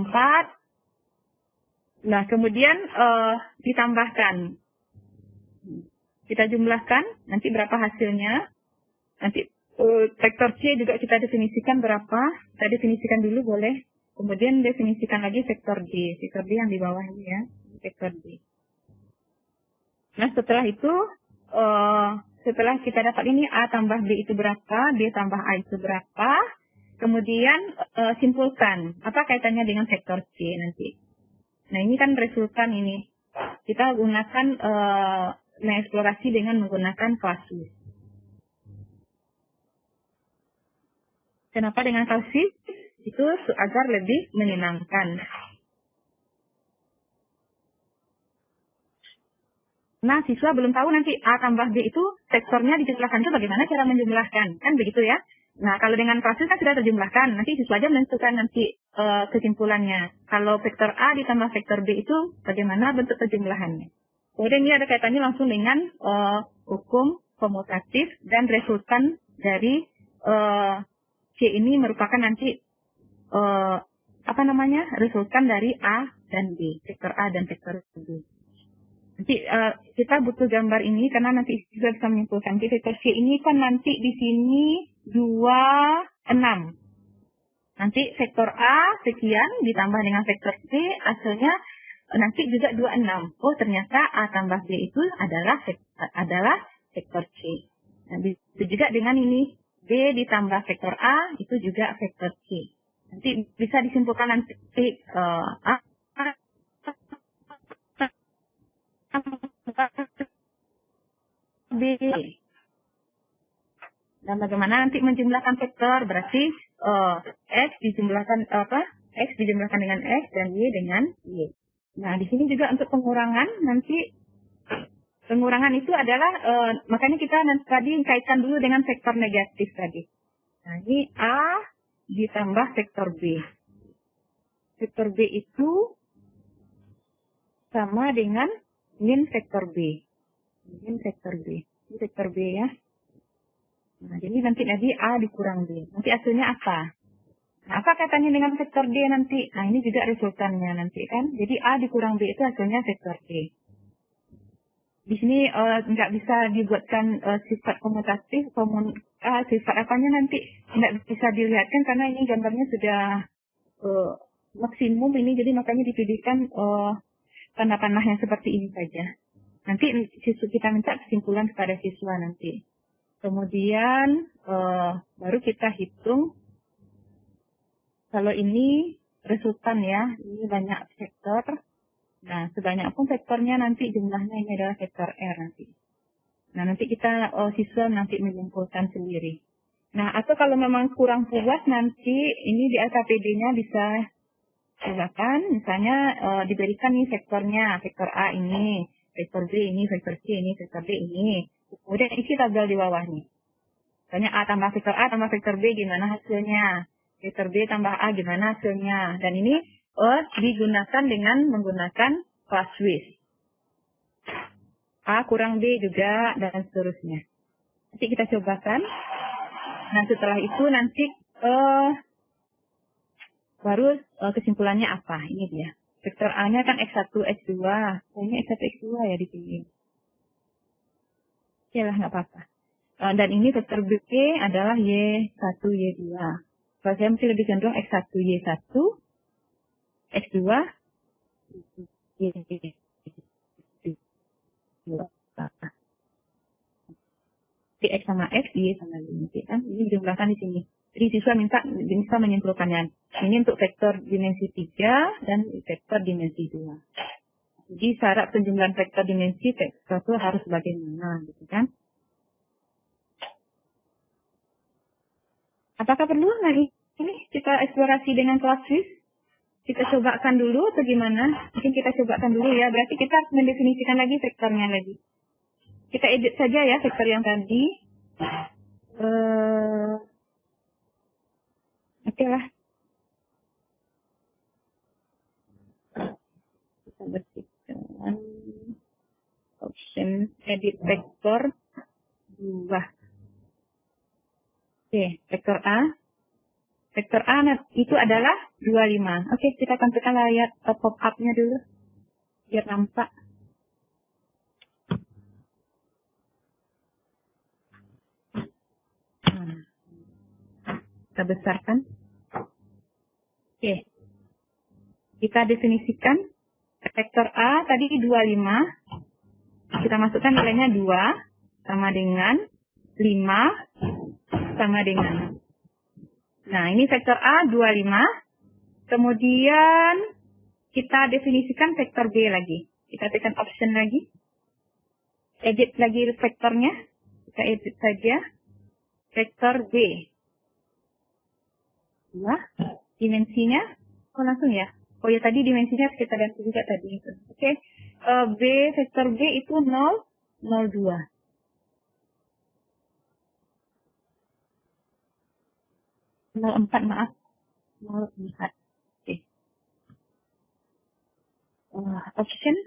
Nah, kemudian ditambahkan. Kita jumlahkan, nanti berapa hasilnya. Nanti vektor C juga kita definisikan berapa. Kita definisikan dulu boleh. Kemudian definisikan lagi vektor D. Vektor D yang di bawah ini ya. Vektor D. Nah, setelah itu, setelah kita dapat ini A tambah B itu berapa, D tambah A itu berapa. Kemudian simpulkan. Apa kaitannya dengan vektor C nanti. Nah, ini kan resultan ini. Kita gunakan, mengeksplorasi dengan menggunakan kasus. Kenapa dengan kasus? Itu agar lebih menyenangkan. Nah, siswa belum tahu nanti A tambah B itu vektornya dijumlahkan itu bagaimana cara menjumlahkan. Kan begitu ya. Nah, kalau dengan kasus kan sudah terjumlahkan. Nanti siswa aja menentukan nanti kesimpulannya. Kalau vektor A ditambah vektor B itu bagaimana bentuk penjumlahannya. Kemudian ini ada kaitannya langsung dengan hukum komutatif dan resultan dari C ini merupakan nanti resultan dari A dan B, vektor A dan vektor B. Nanti kita butuh gambar ini karena nanti juga bisa menyimpulkan. Jadi vektor C ini kan nanti di sini 26. Nanti vektor A sekian ditambah dengan vektor B hasilnya nanti juga 26. Oh, ternyata A tambah B itu adalah vektor C. Nah, itu juga dengan ini B ditambah vektor A itu juga vektor C. Nanti bisa disimpulkan nanti B. Dan bagaimana nanti menjumlahkan vektor berarti X dijumlahkan X dijumlahkan dengan X dan Y dengan Y. Nah, di sini juga untuk pengurangan nanti pengurangan itu adalah makanya kita nanti tadi kaitkan dulu dengan vektor negatif tadi. Nah, ini A ditambah vektor B. Vektor B itu sama dengan min vektor B. Min vektor B. Ini vektor B ya. Nah, jadi nanti A dikurang B. Nanti hasilnya apa? Nah, apa kaitannya dengan vektor D nanti? Nah, ini juga resultannya nanti kan. Jadi A dikurang B itu hasilnya vektor D. Di sini nggak bisa dibuatkan sifat komutatif, sifat apanya nanti tidak bisa dilihatkan karena ini gambarnya sudah maksimum ini, jadi makanya dipilihkan tanda panah yang seperti ini saja. Nanti kita minta kesimpulan kepada siswa nanti. Kemudian baru kita hitung kalau ini resultan ya, ini banyak vektor. Nah, sebanyak pun vektornya nanti jumlahnya ini adalah vektor R nanti. Nah, nanti kita siswa nanti menyimpulkan sendiri. Nah, atau kalau memang kurang puas nanti ini di LKPD-nya bisa silakan, misalnya diberikan nih vektornya, vektor A ini, vektor B ini, vektor C ini, vektor D ini. Kemudian isi tabel di bawahnya. Misalnya A tambah vektor A tambah vektor B gimana hasilnya? Vektor B tambah A gimana hasilnya? Dan ini digunakan dengan menggunakan class with. A kurang B juga, dan seterusnya. Nanti kita cobakan. Nah, setelah itu nanti baru kesimpulannya apa? Ini dia. Vektor A-nya kan X1, X2. Ini X1, X2 ya di sini. Oke lah, nggak apa-apa. Dan ini vektor B adalah Y1, Y2. Kalau saya mesti lebih cenderung X1, Y1, X2, Y2. Di X sama X, Y sama Y. Kan? Ini dijumlahkan di sini. Jadi siswa bisa menyimpulkannya. Ini untuk vektor dimensi 3 dan vektor dimensi 2. Jadi syarat penjumlahan vektor dimensi vektor itu harus bagaimana, gitu kan? Apakah perlu lagi ini kita eksplorasi dengan kelas with? Kita cobakan dulu atau gimana? Mungkin kita cobakan dulu ya. Berarti kita harus mendefinisikan lagi vektornya lagi. Kita edit saja ya vektor yang tadi. Oke lah. Kita bersihkan option edit vektor 2. Oke, vektor A. Vektor A itu adalah 25. Oke, kita tampilkan layar pop-up-nya dulu. Biar nampak. Kita besarkan. Oke. Kita definisikan vektor A tadi 25. Kita masukkan nilainya 2 sama dengan 5 sama dengan. Nah, ini vektor A 25. Kemudian kita definisikan vektor B lagi. Kita tekan option lagi. Edit lagi vektornya. Kita edit saja. Vektor B. Nah, dimensinya, langsung ya. Oh ya, tadi dimensinya sekitar dan juga tadi itu. Oke. B, vektor B itu 0, 02. 04, maaf. 04. Oke. Option.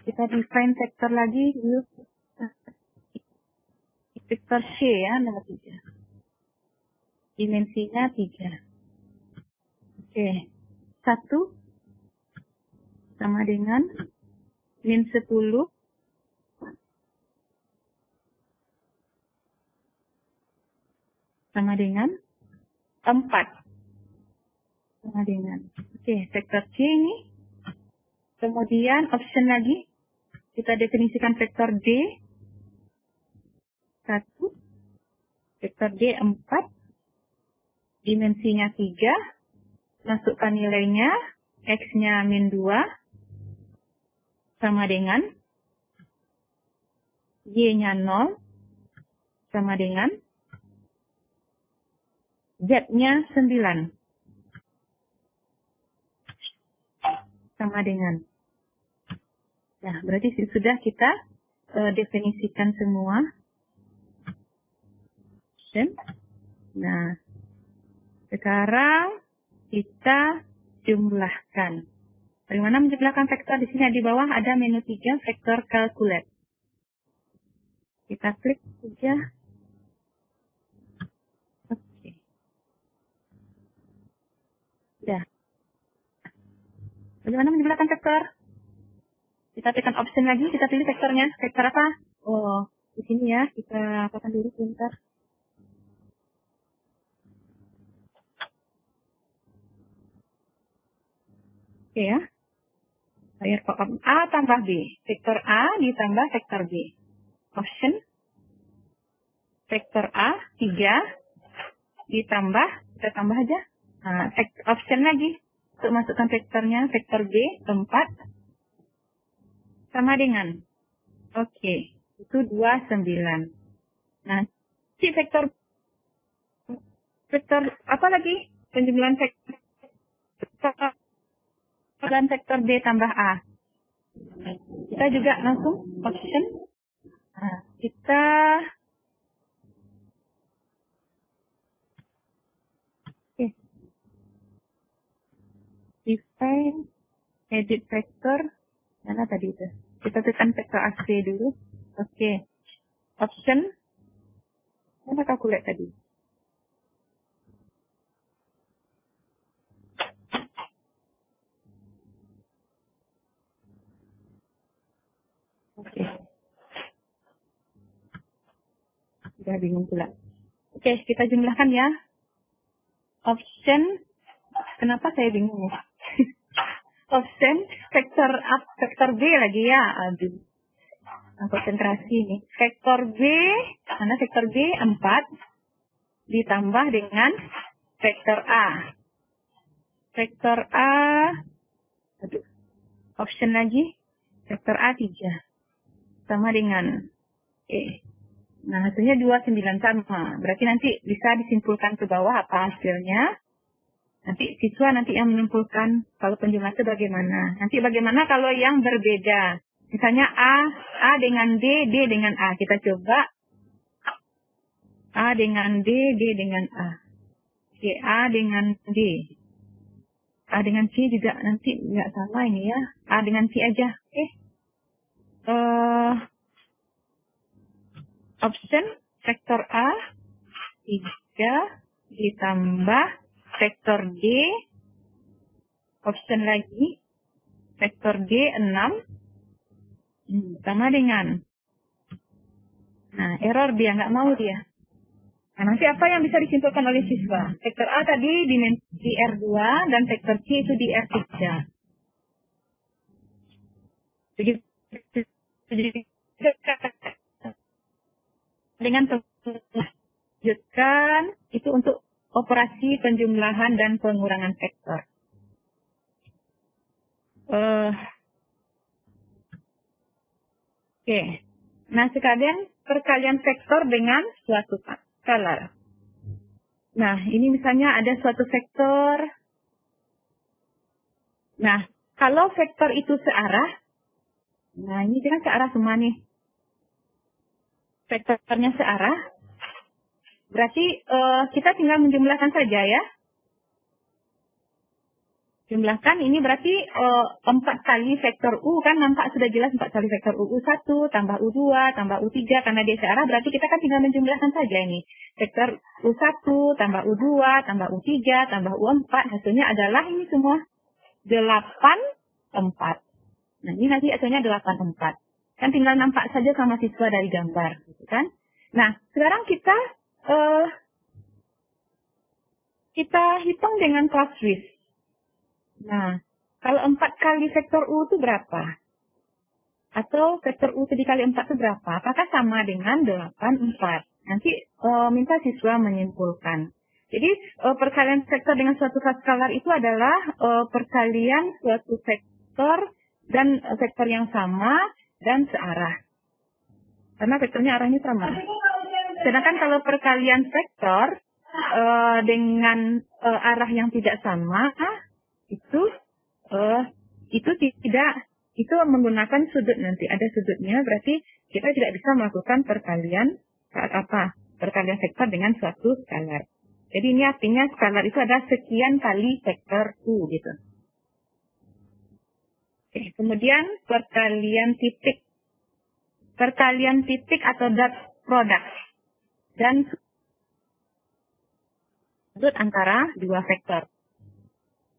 Kita define vektor lagi dulu. Vektor C ya, nomor 3. Dimensinya 3. Oke. 1 sama dengan min 10 sama dengan 4 sama dengan. Oke, vektor C ini. Kemudian option lagi. Kita definisikan vektor D. 1. Vektor D 4. Dimensinya 3. Masukkan nilainya. X-nya min 2. Sama dengan. Y-nya 0. Sama dengan. Z-nya 9. Sama dengan. Nah, berarti sudah kita definisikan semua. Nah, sekarang kita jumlahkan. Bagaimana menjumlahkan vektor? Di sini di bawah ada menu 3, vektor calculate. Kita klik saja. Oke. Sudah. Bagaimana menjumlahkan vektor? Kita tekan option lagi, kita pilih vektornya. Vektor apa? Oh, di sini ya. Kita apakan dulu sebentar. Oke ya. Layar pop-up A tambah B. Vektor A ditambah vektor B. Option. Vektor A 3 ditambah, kita tambah aja. Nah, option lagi. Untuk masukkan vektornya, vektor B 4 sama dengan. Oke, itu 29. Nah, si vektor apa lagi? Penjumlahan vektor dan vektor B tambah A. Kita juga langsung option. Nah, kita define edit vector. Mana tadi itu? Kita tekan vektor AC dulu. Oke. Option. Mana kalkulat tadi? Oke. Sudah bingung pula. Oke, kita jumlahkan ya. Option. Kenapa saya bingung ya? Option vektor B lagi ya. Aduh. Konsentrasi nih. Vektor B, mana vektor B 4 ditambah dengan vektor A. Vektor A, aduh. Option lagi. Vektor A 3 sama dengan Nah, hasilnya 29 sama. Berarti nanti bisa disimpulkan ke bawah apa hasilnya. Nanti siswa yang menyimpulkan kalau penjumlahan itu bagaimana. Nanti bagaimana kalau yang berbeda. Misalnya A dengan D dengan A. Kita coba A dengan D dengan A. Oke, A dengan D. A dengan C juga nanti nggak sama ini ya. A dengan C aja. Oke. Option vektor A 3 ditambah vektor D, option lagi, vektor D 6, sama dengan, nah error dia, nggak mau dia. Nah, nanti apa yang bisa disimpulkan oleh siswa? Vektor A tadi di R2 dan vektor C itu di R3. Dengan lanjutkan itu untuk operasi penjumlahan dan pengurangan vektor. Oke. Nah, sekalian perkalian vektor dengan suatu skalar. Nah, ini misalnya ada suatu vektor. Nah, kalau vektor itu searah, nah ini kan searah semua nih. Vektornya searah, berarti kita tinggal menjumlahkan saja ya. Jumlahkan ini berarti 4 kali vektor U, kan nampak sudah jelas 4 kali vektor U1 tambah U2 tambah U3 karena dia searah, berarti kita kan tinggal menjumlahkan saja ini. Vektor U1 tambah U2 tambah U3 tambah U4 hasilnya adalah ini semua 84. Nah, ini nanti hasilnya 84. Kan tinggal nampak saja sama siswa dari gambar, gitu kan? Nah, sekarang kita hitung dengan class width. Nah, kalau 4 kali vektor U itu berapa? Atau vektor U dikali 4 itu berapa? Apakah sama dengan 84? Nanti minta siswa menyimpulkan. Jadi, perkalian vektor dengan suatu skalar itu adalah perkalian suatu vektor dan vektor yang sama dan searah. Karena vektornya arahnya sama. Sedangkan kalau perkalian vektor dengan arah yang tidak sama, itu menggunakan sudut nanti. Ada sudutnya, berarti kita tidak bisa melakukan perkalian perkalian vektor dengan suatu skalar. Jadi ini artinya skalar itu ada sekian kali vektor U gitu. Oke, kemudian perkalian titik atau dot product dan sudut antara dua vektor.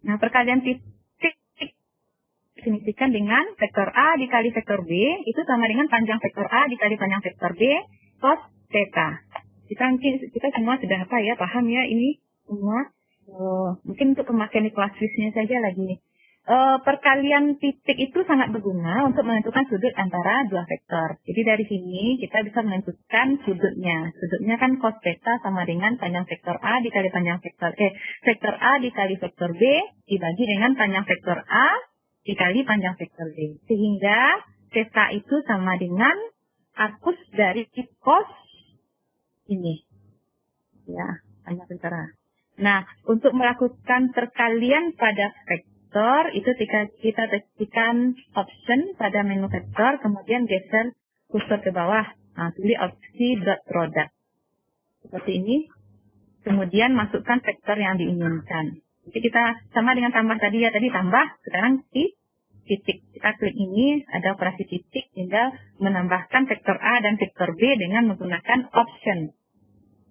Nah, perkalian titik definisikan dengan vektor A dikali vektor B itu sama dengan panjang vektor A dikali panjang vektor B cos theta. Kita semua sudah paham ya ini semua. Mungkin untuk pemakaian equationnya saja lagi. Perkalian titik itu sangat berguna untuk menentukan sudut antara dua vektor. Jadi dari sini kita bisa menentukan sudutnya. Sudutnya kan cos theta sama dengan panjang vektor A dikali panjang vektor A dikali vektor B dibagi dengan panjang vektor A dikali panjang vektor B. Sehingga theta itu sama dengan arcus dari cos ini. Ya, panjang vektor A. Nah, untuk melakukan perkalian pada vektor itu kita tekan option pada menu vektor, kemudian geser kursor ke bawah. Nah, pilih opsi dot product. Seperti ini. Kemudian masukkan vektor yang diinginkan. Jadi kita sama dengan tambah tadi ya, tadi tambah, sekarang titik. Kita klik ini, ada operasi titik, tinggal menambahkan vektor A dan vektor B dengan menggunakan option.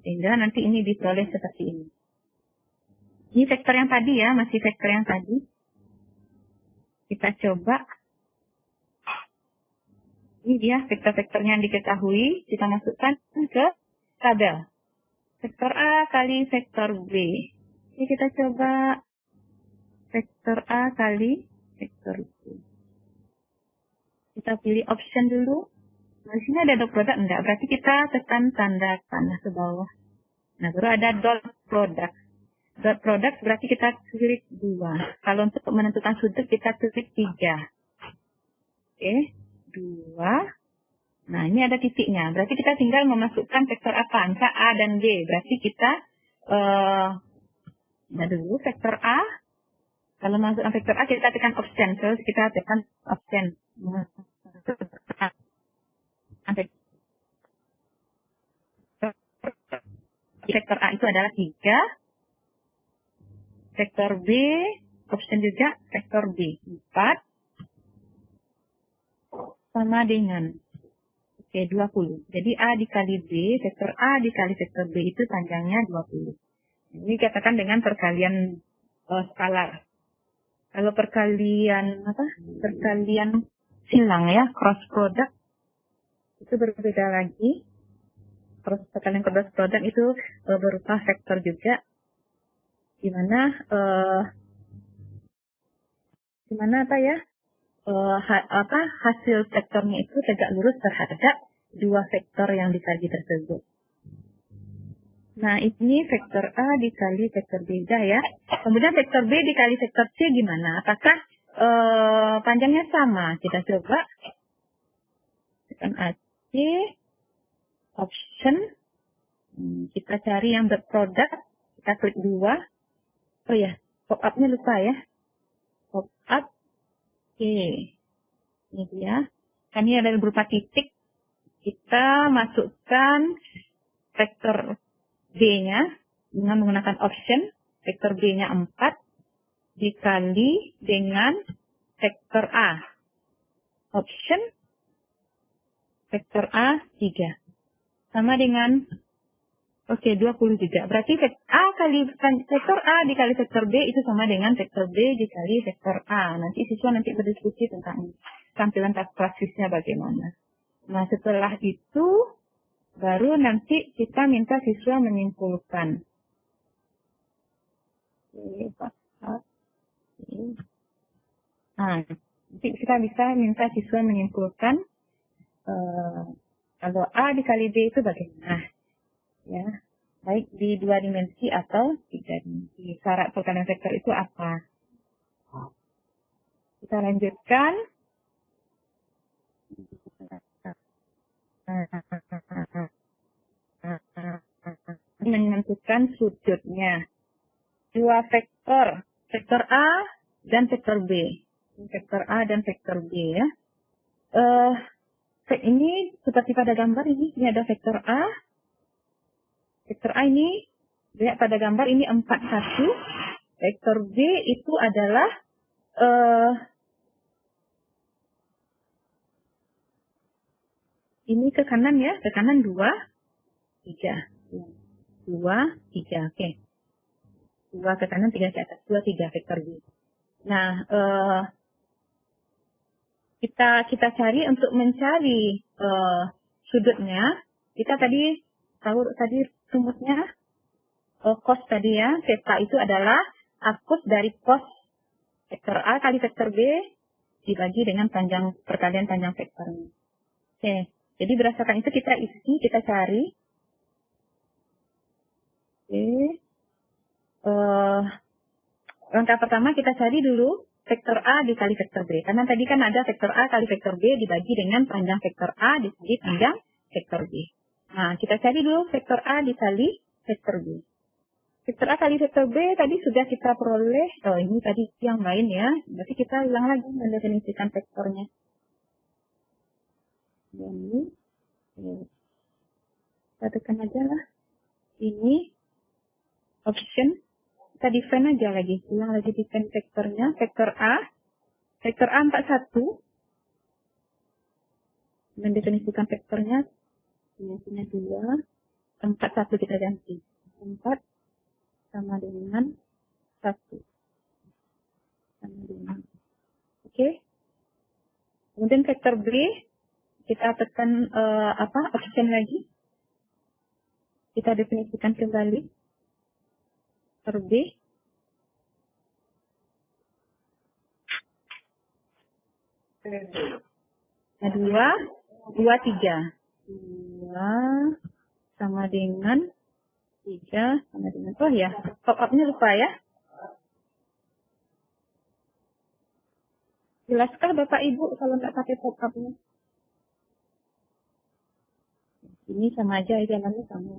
Sehingga nanti ini diperoleh seperti ini. Ini vektor yang tadi ya, masih vektor yang tadi. Kita coba. Ini dia vektor-vektornya yang diketahui. Kita masukkan ke tabel. Vektor A kali vektor B. Ini kita coba vektor A kali vektor B. Kita pilih option dulu. Nah, di sini ada dot product enggak? Berarti kita tekan tanda panah ke bawah. Nah, baru ada dot product. Dot product berarti kita klik 2. Kalau untuk menentukan sudut kita klik 3. Oke, 2. Nah, ini ada titiknya. Berarti kita tinggal memasukkan vektor apa? Angka A dan B. Berarti kita dulu vektor A. Kalau masukkan vektor A kita tekan option. Terus kita tekan option. Vektor A itu adalah 3. Vektor B, option juga vektor B, 4, sama dengan, 20. Jadi A dikali B, vektor A dikali vektor B itu panjangnya 20. Ini katakan dengan perkalian skalar. Kalau perkalian, perkalian silang ya, cross product, itu berbeda lagi. Perkalian cross product itu berupa vektor juga. Dimana hasil vektornya itu tegak lurus terhadap dua vektor yang dikaji tersebut. Nah, ini vektor A dikali vektor B ya. Kemudian vektor B dikali vektor C gimana? Apakah panjangnya sama? Kita coba tekan AC, option, kita cari yang berproduk, kita klik 2. Oh ya, pop-up-nya lupa ya. Pop-up. Oke. Ini dia. Kan ini ada berupa titik. Kita masukkan vektor B-nya dengan menggunakan option. Vektor B-nya 4 dikali dengan vektor A. Option. Vektor A 3. Sama dengan 20 juga. Berarti vektor A dikali vektor B itu sama dengan vektor B dikali vektor A. Nanti siswa berdiskusi tentang tampilan klasisnya bagaimana. Nah, setelah itu baru nanti kita minta siswa menyimpulkan. Nah, nanti kita bisa minta siswa menyimpulkan kalau A dikali B itu bagaimana. Ya, baik di 2 dimensi atau 3 dimensi. Syarat perkalian vektor itu apa? Kita lanjutkan. Menentukan sudutnya. Dua vektor. Vektor A dan vektor B. Vektor A dan vektor B ya. Ini seperti pada gambar ini ada vektor A. Vektor A ini, lihat pada gambar ini 4, 1. Vektor B itu adalah ini ke kanan ya, ke kanan 2, 3. 2, 3, oke. 2 ke kanan, 3 ke atas. 2, 3 vektor B. Nah, kita cari untuk mencari sudutnya. Kita tadi tahu tadi rumusnya cos tadi ya. Theta itu adalah akut dari cos vektor A kali vektor B dibagi dengan perkalian panjang vektornya. Oke, jadi berdasarkan itu kita isi, kita cari. Oke. Langkah pertama kita cari dulu vektor A dikali vektor B. Karena tadi kan ada vektor A kali vektor B dibagi dengan panjang vektor A dikali panjang vektor B. Nah, kita cari dulu vektor A dikali vektor B. Vektor A kali vektor B tadi sudah kita peroleh. Oh, ini tadi yang lain ya. Berarti kita ulang lagi mendefinisikan vektornya. Ini. Kita tekan aja lah. Ini. Option. Kita define aja lagi. Ulang lagi define vektornya. Vektor A. Vektor A 41. Mendefinisikan vektornya. Dimensinya 2. 41 kita ganti. 4 sama dengan 1. Sama dengan. Oke. Kemudian vektor B. Kita tekan option lagi. Kita definisikan kembali. Vektor B. Nah, 2, 3. 2 sama dengan 3 sama dengan, oh ya, pop-up-nya lupa ya. Jelaskah Bapak Ibu kalau nggak pakai pop-up-nya? Ini sama aja, jalannya sama.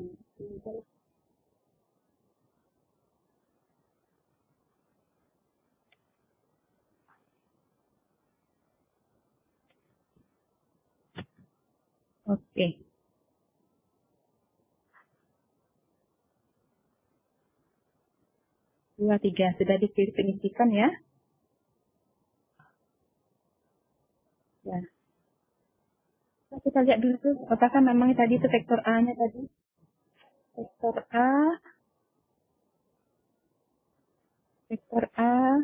Oke. Dua, tiga sudah didefinisikan ya. Ya. Kita lihat dulu tuh, apakah memang tadi itu vektor A-nya tadi. Vektor A. Vektor A.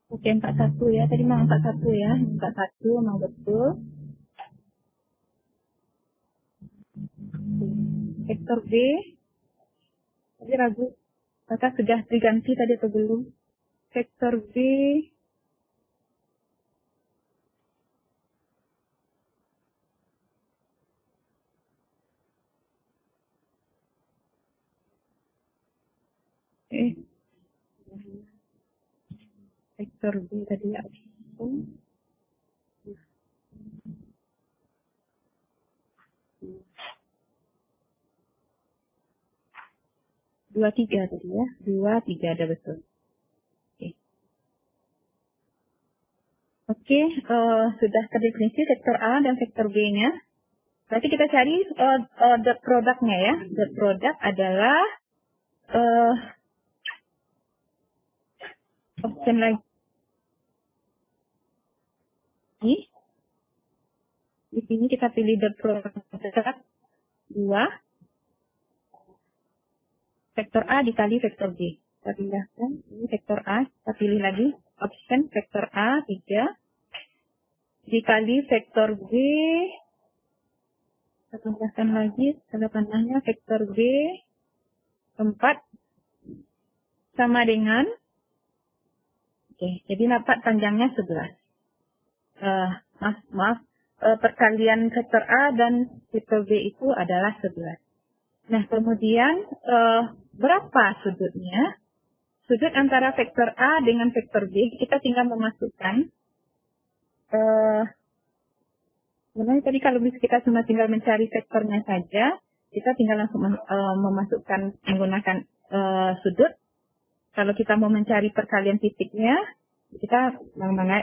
Oke, 41 ya. Tadi memang 41 ya. 41 memang betul. Vektor B. Tadi ragu. Apakah sudah diganti tadi atau belum? Vektor B. Vektor B tadi ya. 23 tadi ya. 23 ada betul. Oke, sudah terdefinisi vektor A dan vektor B-nya. Berarti kita cari dot produknya ya. Dot product adalah option lagi. Di sini kita pilih dot product 2. Vektor A dikali vektor B. Kita pindahkan. Ini vektor A. Kita pilih lagi. Option vektor A 3. Dikali vektor B. Kita pindahkan lagi. Tanda panahnya vektor B 4. Sama dengan. Oke. Jadi dapat panjangnya 11. Maaf. Perkalian vektor A dan vektor B itu adalah 11. Nah, kemudian berapa sudutnya? Sudut antara vektor A dengan vektor B, kita tinggal memasukkan. Sebenarnya tadi kalau kita cuma tinggal mencari vektornya saja, kita tinggal langsung memasukkan menggunakan sudut. Kalau kita mau mencari perkalian titiknya, kita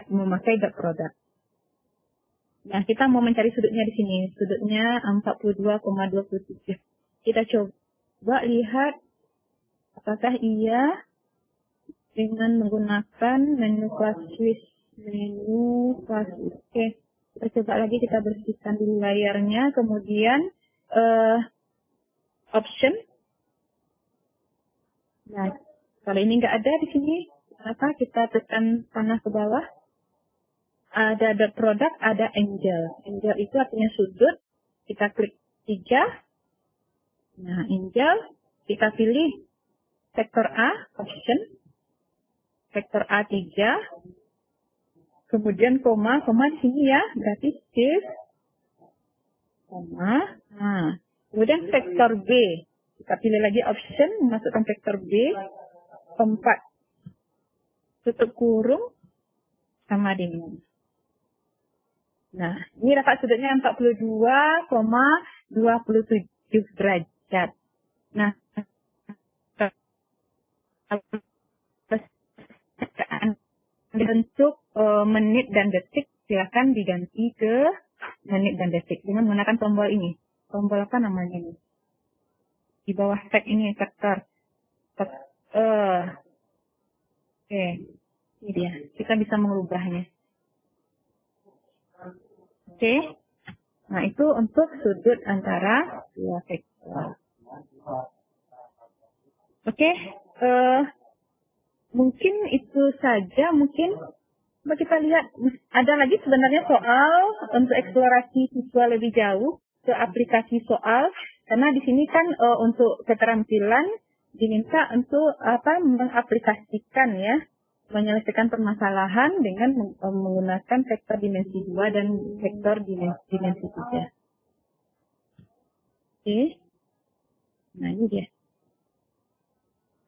memakai dot product. Nah, kita mau mencari sudutnya di sini. Sudutnya 42,27. Kita coba lihat apakah iya dengan menggunakan menu Classwiz. Oke, kita coba lagi, kita bersihkan dulu layarnya. Kemudian option. Nah, kalau ini nggak ada di sini, kita tekan panah ke bawah. Ada dot product, ada angle. Angle itu artinya sudut. Kita klik 3. Nah, angle. Kita pilih vektor A, option. Vektor A3. Kemudian koma di sini ya. Berarti shift. Koma. Nah, kemudian vektor B. Kita pilih lagi option, masukkan vektor B. 4. Tutup kurung. Sama dengan. Nah, ini dapat sudutnya 42,27 derajat. Nah, bentuk menit dan detik, silakan diganti ke menit dan detik dengan menggunakan tombol ini. Tombol apa namanya ini? Di bawah tag ini, vektor. Oke, ini dia. Kita bisa mengubahnya. Oke. Nah, itu untuk sudut antara dua vektor. Oke. Mungkin itu saja. Mungkin coba kita lihat. Ada lagi sebenarnya soal untuk eksplorasi siswa lebih jauh ke aplikasi soal. Karena di sini kan untuk keterampilan diminta untuk mengaplikasikan ya. Menyelesaikan permasalahan dengan menggunakan vektor dimensi 2 dan vektor dimensi 3. Oke. Nah, ini dia.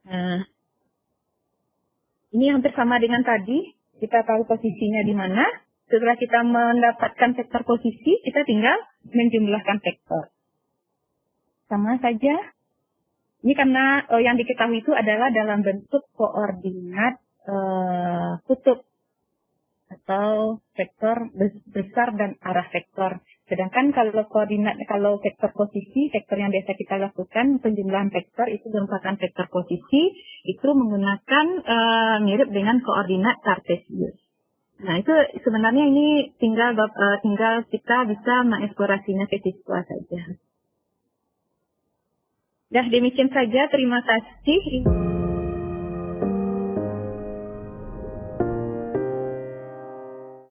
Nah, ini hampir sama dengan tadi. Kita tahu posisinya di mana. Setelah kita mendapatkan vektor posisi, kita tinggal menjumlahkan vektor. Sama saja. Ini karena yang diketahui itu adalah dalam bentuk koordinat kutub atau vektor besar dan arah vektor. Sedangkan kalau vektor posisi, vektor yang biasa kita lakukan penjumlahan vektor itu merupakan vektor posisi, itu menggunakan mirip dengan koordinat kartesius. Nah, itu sebenarnya ini tinggal kita bisa mengeksplorasinya ke siswa saja. Dah demikian saja, terima kasih.